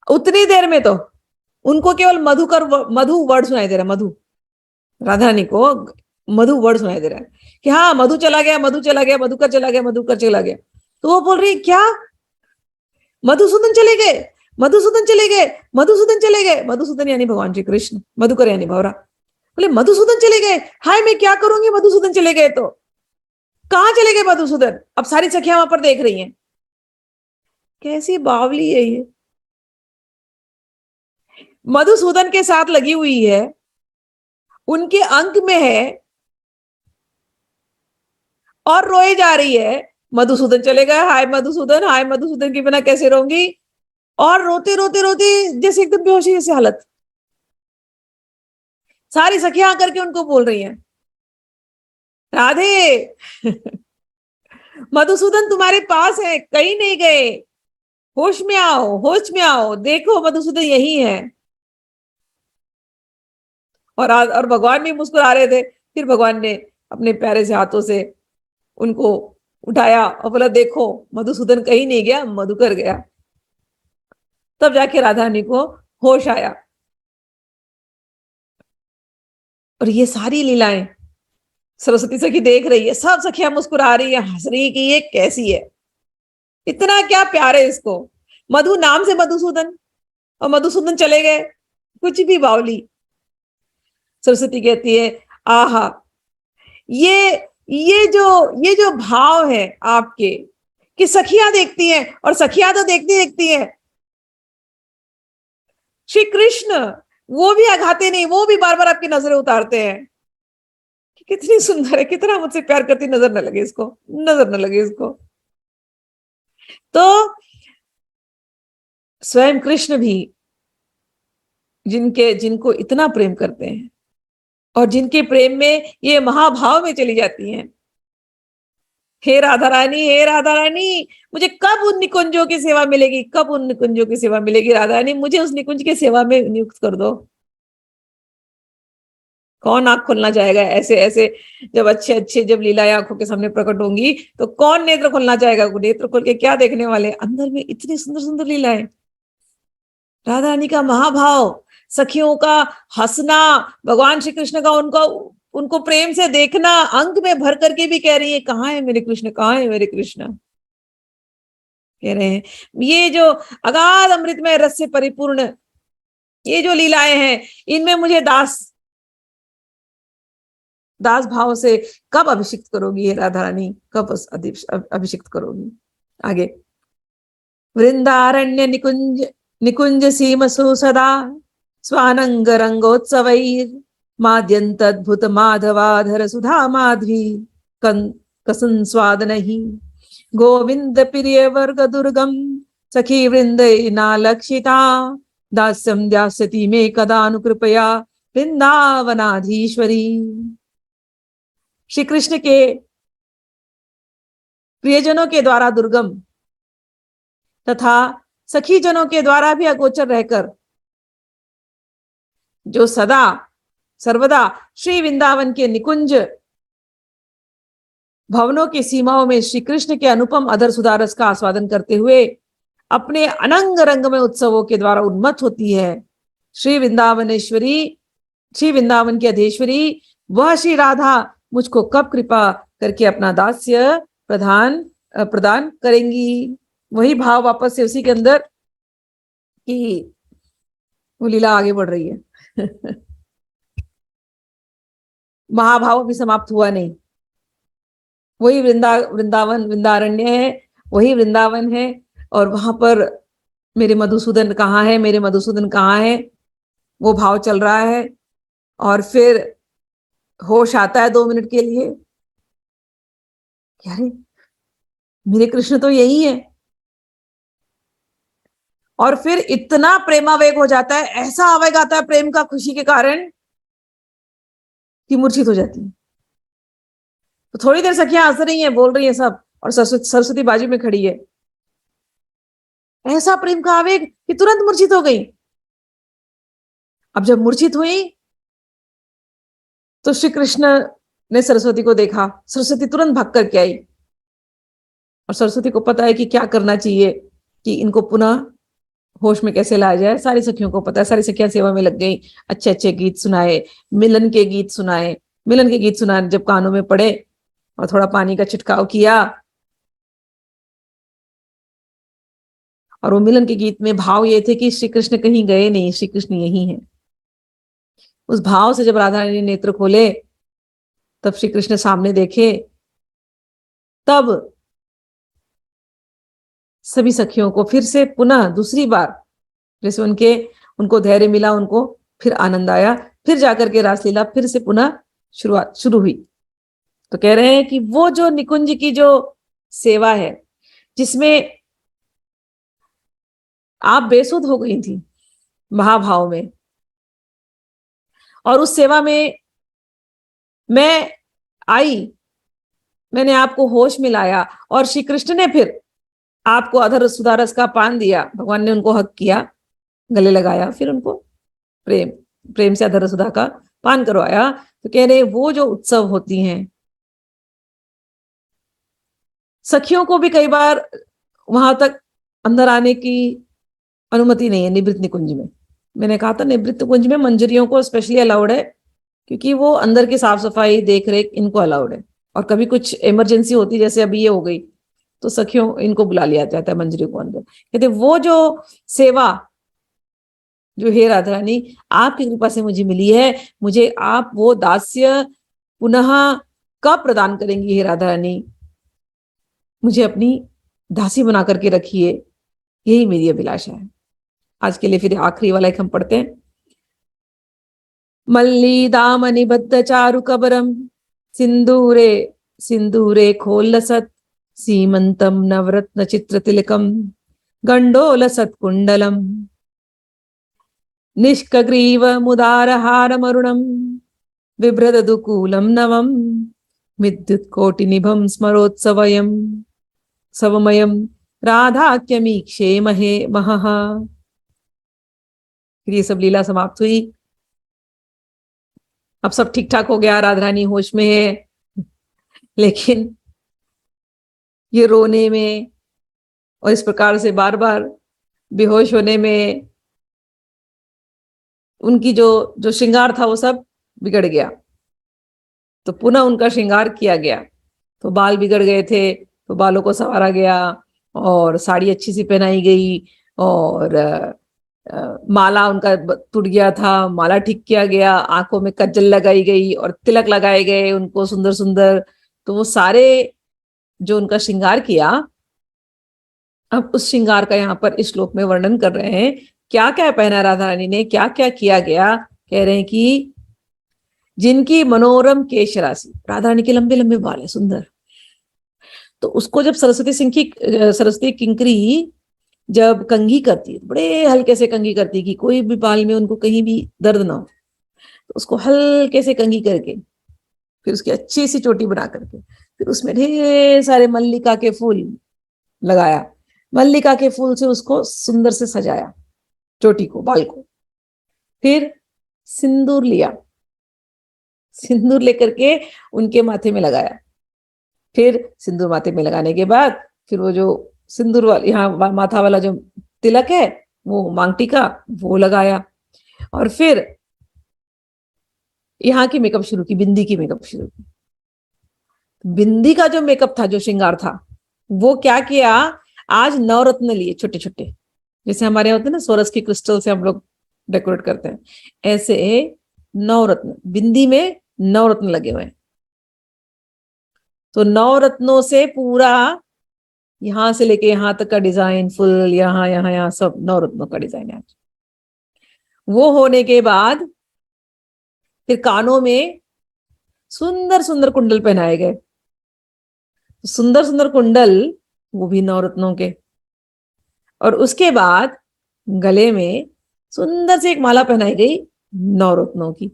उतनी देर में तो उनको केवल मधुकर, मधु वर्ड सुनाई दे रहा है, मधु। राधा रानी को मधु वर्ड सुनाई दे रहा है कि हाँ मधु चला गया, मधु चला गया, मधुकर चला गया, मधुकर चला गया। तो वो बोल रही, क्या मधुसूदन चले गए, मधुसूदन चले गए, मधुसूदन चले गए। मधुसूदन यानी भगवान श्री कृष्ण, मधुकर यानी भौरा। बोले मधुसूदन चले गए, हाय मैं क्या करूंगी मधुसूदन चले गए तो। कहाँ चले गए मधुसूदन? अब सारी सखियां वहां पर देख रही हैं, कैसी बावली है ये, मधुसूदन के साथ लगी हुई है, उनके अंक में है और रोए जा रही है। मधुसूदन चले गए, हाय मधुसूदन, हाय मधुसूदन के बिना कैसे रहूंगी। और रोते रोते रोते जैसे एकदम बेहोशी जैसी हालत। सारी सखियां आकर के उनको बोल रही हैं, राधे मधुसूदन तुम्हारे पास है, कहीं नहीं गए, होश में आओ, होश में आओ, देखो मधुसूदन यही है। और भगवान भी मुस्कुरा रहे थे। फिर भगवान ने अपने प्यारे से हाथों से उनको उठाया और बोला, देखो मधुसूदन कहीं नहीं गया, मधुकर गया। तब जाके राधा रानी को होश आया। और ये सारी लीलाएं सरस्वती सखी देख रही है, सब सखियां मुस्कुरा रही है, हंस रही है कि ये कैसी है, इतना क्या प्यार है इसको। मधु नाम से मधुसूदन, और मधुसूदन चले गए, कुछ भी बावली। सरस्वती कहती है, आहा, ये ये जो भाव है आपके, कि सखियां देखती हैं, और सखियां तो देखती देखती हैं, श्री कृष्ण वो भी आघाते नहीं, वो भी बार बार आपकी नजरें उतारते हैं कि कितनी सुंदर है, कितना मुझसे प्यार करती, नजर न लगे इसको, नजर न लगे इसको। तो स्वयं कृष्ण भी जिनको इतना प्रेम करते हैं और जिनके प्रेम में ये महाभाव में चली जाती हैं, हे राधा रानी, हे राधा रानी, मुझे कब उन निकुंजों की सेवा मिलेगी, कब उन निकुंजों की सेवा मिलेगी राधा रानी, मुझे उस निकुंज की सेवा में नियुक्त कर दो। कौन आंख खोलना चाहेगा ऐसे ऐसे, जब अच्छे अच्छे जब लीलाएं आंखों के सामने प्रकट होंगी तो कौन नेत्र खोलना चाहेगा? नेत्र खोल के क्या देखने वाले, अंदर में इतनी सुंदर सुंदर लीलाएं, राधा रानी का महाभाव, सखियों का हंसना, भगवान श्री कृष्ण का उनको प्रेम से देखना, अंग में भर करके भी कह रही है, कहाँ है मेरे कृष्ण, कहाँ है मेरे कृष्ण, कह रहे हैं। ये जो अगाध अमृतमय रस से परिपूर्ण ये जो लीलाएं हैं, इनमें मुझे दास भाव से कब अभिषिक्त करोगी हे राधा रानी, कब अभिषिक्त करोगी? आगे, वृंदारण्य निकुंज निकुंज सीमसु सदा स्वानंग रंगोत्सवैर माद्यंतद्भुत माधवाधर सुधा माध्वी कसन स्वाद नहीं गोविंद प्रिय वर्ग दुर्गम सखी वृंद नालक्षिता दास्यम दास्यति में कदा अनुकृपया वृंदावनाधीश्वरी। श्री कृष्ण के प्रियजनों के द्वारा दुर्गम तथा सखी जनों के द्वारा भी अगोचर रहकर जो सदा सर्वदा श्री वृंदावन के निकुंज भवनों की सीमाओं में श्री कृष्ण के अनुपम अधर सुधारस का आस्वादन करते हुए अपने अनंग रंग में उत्सवों के द्वारा उन्मत्त होती है, श्री वृंदावनेश्वरी, श्री वृंदावन की अधीश्वरी, वह श्री राधा मुझको कब कृपा करके अपना दास्य प्रदान करेंगी। वही भाव वापस से उसी के अंदर कि वो लीला आगे बढ़ रही है। महाभाव अभी समाप्त हुआ नहीं। वही वृंदावन वृंदारण्य है, वही वृंदावन है। और वहां पर मेरे मधुसूदन कहाँ है, मेरे मधुसूदन कहाँ है, वो भाव चल रहा है। और फिर होश आता है 2 मिनट के लिए, अरे मेरे कृष्ण तो यही है। और फिर इतना प्रेमावेग हो जाता है, ऐसा आवेग आता है प्रेम का, खुशी के कारण, कि मूर्छित हो जाती है। तो थोड़ी देर सखियां हंस रही हैं, बोल रही हैं सब, और सरस्वती बाजू में खड़ी है। ऐसा प्रेम का आवेग कि तुरंत मूर्छित हो गई। अब जब मूर्छित हुई तो श्री कृष्ण ने सरस्वती को देखा, सरस्वती तुरंत भाग करके आई। और सरस्वती को पता है कि क्या करना चाहिए, कि इनको पुनः होश में कैसे लाया जाए। सारी सखियों को पता है, सारी सखियां सेवा में लग गई। अच्छे अच्छे गीत सुनाए, मिलन के गीत सुनाए। मिलन के गीत सुनाए जब कानों में पड़े, और थोड़ा पानी का छिड़काव किया, और वो मिलन के गीत में भाव ये थे कि श्री कृष्ण कहीं गए नहीं, श्री कृष्ण यही है। उस भाव से जब राधा रानी ने नेत्र खोले, तब श्री कृष्ण सामने देखे, तब सभी सखियों को फिर से पुनः दूसरी बार जैसे उनको धैर्य मिला, उनको फिर आनंद आया। फिर जाकर के रासलीला फिर से पुनः शुरू हुई। तो कह रहे हैं कि वो जो निकुंज की जो सेवा है, जिसमें आप बेसुध हो गई थी महाभाव में, और उस सेवा में मैं आई, मैंने आपको होश में लाया, और श्री कृष्ण ने फिर आपको अधर सुधारस का पान दिया। भगवान ने उनको हक किया, गले लगाया, फिर उनको प्रेम से अधर सुधा का पान करवाया। तो कह रहे वो जो उत्सव होती हैं, सखियों को भी कई बार वहां तक अंदर आने की अनुमति नहीं है निवृत्त निकुंज में। मैंने कहा था निवृत्त निकुंज में मंजरियों को स्पेशली अलाउड है, क्योंकि वो अंदर की साफ सफाई देख रेख इनको अलाउड है। और कभी कुछ इमरजेंसी होती, जैसे अभी ये हो गई, तो सखियों इनको बुला लिया जाता है मंजरी को अंदर। कहते वो जो सेवा जो हे राधा रानी आपकी कृपा से मुझे मिली है, मुझे आप वो दास्य पुनः कब प्रदान करेंगी हे राधा रानी, मुझे अपनी दासी बना करके रखिए, यही मेरी अभिलाषा है। आज के लिए फिर आखिरी वाला एक हम पढ़ते हैं। मल्ली दामनि बद्ध चारु कबरम सिंदूरे सिंदूरे खोलसत सीमंतम नवरत्न चित्र तिलकम गंडोल सत्कुंडलम निष्कग्रीव मुदारहार मरुणम बिभ्रदुकूलम नवम विद्युत कोटि निभम स्मरोत्सवयम सवमयम राधाक्यमीक्षे महे महः। फिर ये सब लीला समाप्त हुई। अब सब ठीक ठाक हो गया, राधा रानी होश में है, लेकिन ये रोने में और इस प्रकार से बार बार बेहोश होने में उनकी जो श्रृंगार था वो सब बिगड़ गया। तो पुनः उनका श्रृंगार किया गया। तो बाल बिगड़ गए थे, तो बालों को संवारा गया, और साड़ी अच्छी सी पहनाई गई, और माला उनका टूट गया था, माला ठीक किया गया, आंखों में कज्जल लगाई गई और तिलक लगाए गए उनको सुंदर सुंदर। तो वो सारे जो उनका श्रृंगार किया, अब उस श्रृंगार का यहाँ पर इस श्लोक में वर्णन कर रहे हैं। क्या क्या पहना राधा रानी ने, क्या क्या किया गया। कह रहे हैं कि जिनकी मनोरम केश राशि, राधा रानी के लंबे लंबे बाल है सुंदर, तो उसको जब सरस्वती किंकरी जब कंघी करती है, बड़े हल्के से कंघी करती है कि कोई भी बाल में उनको कहीं भी दर्द ना हो, तो उसको हल्के से कंघी करके फिर उसकी अच्छी सी चोटी बना करके फिर उसमें ढेर सारे मल्लिका के फूल लगाया, मल्लिका के फूल से उसको सुंदर से सजाया चोटी को, बाल को। फिर सिंदूर लिया, सिंदूर लेकर के उनके माथे में लगाया। फिर सिंदूर माथे में लगाने के बाद फिर वो जो सिंदूर वाला यहाँ माथा वाला जो तिलक है, वो मांग टीका वो लगाया। और फिर यहाँ की मेकअप शुरू की, बिंदी की मेकअप शुरू की। बिंदी का जो मेकअप था, जो श्रृंगार था, वो क्या किया, आज नवरत्न लिए छोटे छोटे, जैसे हमारे यहाँ होते हैं ना सोरस की क्रिस्टल से हम लोग डेकोरेट करते हैं, ऐसे नवरत्न, बिंदी में नवरत्न लगे हुए हैं। तो नवरत्नों से पूरा यहां से लेके यहां तक का डिजाइन, फुल यहाँ यहाँ यहाँ सब नवरत्नों का डिजाइन है। वो होने के बाद फिर कानों में सुंदर सुंदर कुंडल पहनाए गए, सुंदर सुंदर कुंडल वो भी नवरत्नों के। और उसके बाद गले में सुंदर से एक माला पहनाई गई नवरत्नों की,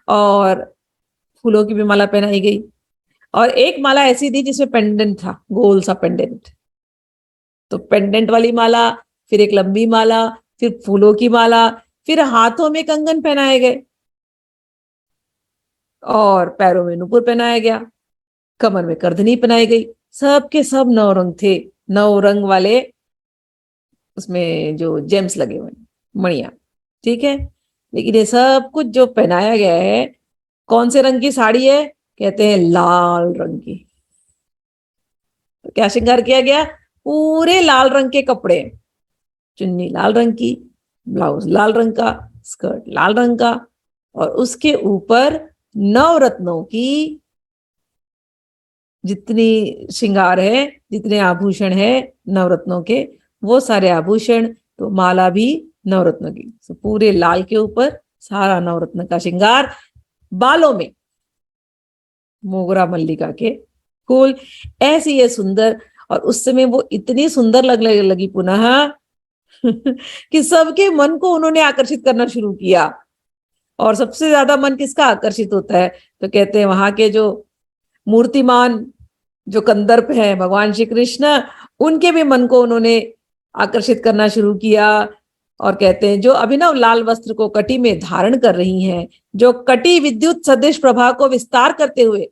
और फूलों की भी माला पहनाई गई, और एक माला ऐसी थी जिसमें पेंडेंट था, गोल सा पेंडेंट। तो पेंडेंट वाली माला, फिर एक लंबी माला, फिर फूलों की माला, फिर हाथों में कंगन पहनाए गए, और पैरों में नुपुर पहनाया गया, कमर में करधनी पहनाई गई। सब के सब नवरंग थे, नौ रंग वाले उसमें जो जेम्स लगे हुए, मणिया, ठीक है। लेकिन ये सब कुछ जो पहनाया गया है, कौन से रंग की साड़ी है? कहते हैं लाल रंग की। तो क्या श्रृंगार किया गया? पूरे लाल रंग के कपड़े, चुन्नी लाल रंग की, ब्लाउज लाल रंग का, स्कर्ट लाल रंग का, और उसके ऊपर नवरत्नों की जितनी श्रृंगार है, जितने आभूषण है नवरत्नों के, वो सारे आभूषण, तो माला भी नवरत्नों की। तो पूरे लाल के ऊपर सारा नवरत्न का श्रृंगार, बालों में मोगरा मल्लिका के फूल, ऐसी ये सुंदर। और उस समय वो इतनी सुंदर लगने लगी पुनः कि सबके मन को उन्होंने आकर्षित करना शुरू किया। और सबसे ज्यादा मन किसका आकर्षित होता है? तो कहते हैं वहां के जो मूर्तिमान जो कंदर्प हैं भगवान श्री कृष्ण, उनके भी मन को उन्होंने आकर्षित करना शुरू किया। और कहते हैं जो अभिनव लाल वस्त्र को कटी में धारण कर रही हैं, जो कटी विद्युत सदृश प्रभा को विस्तार करते हुए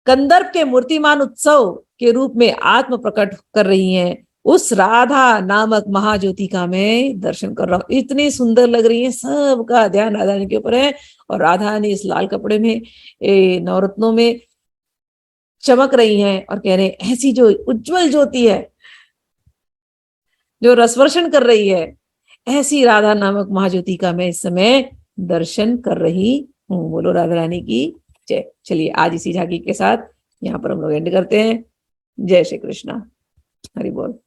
कंदर्प के मूर्तिमान उत्सव के रूप में आत्म प्रकट कर रही हैं, उस राधा नामक महाज्योति का मैं दर्शन कर रहा हूं। इतनी सुंदर लग रही है, सबका ध्यान राधा रानी के ऊपर है। और राधा रानी इस लाल कपड़े में, नवरत्नों में चमक रही हैं, और कह रहे हैं ऐसी जो उज्जवल ज्योति है, जो रसवर्षण कर रही है, ऐसी राधा नामक महाज्योति का मैं इस समय दर्शन कर रही हूँ। बोलो राधा रानी की जय। चलिए आज इसी झांकी के साथ यहाँ पर हम लोग एंड करते हैं। जय श्री कृष्णा, हरि बोल।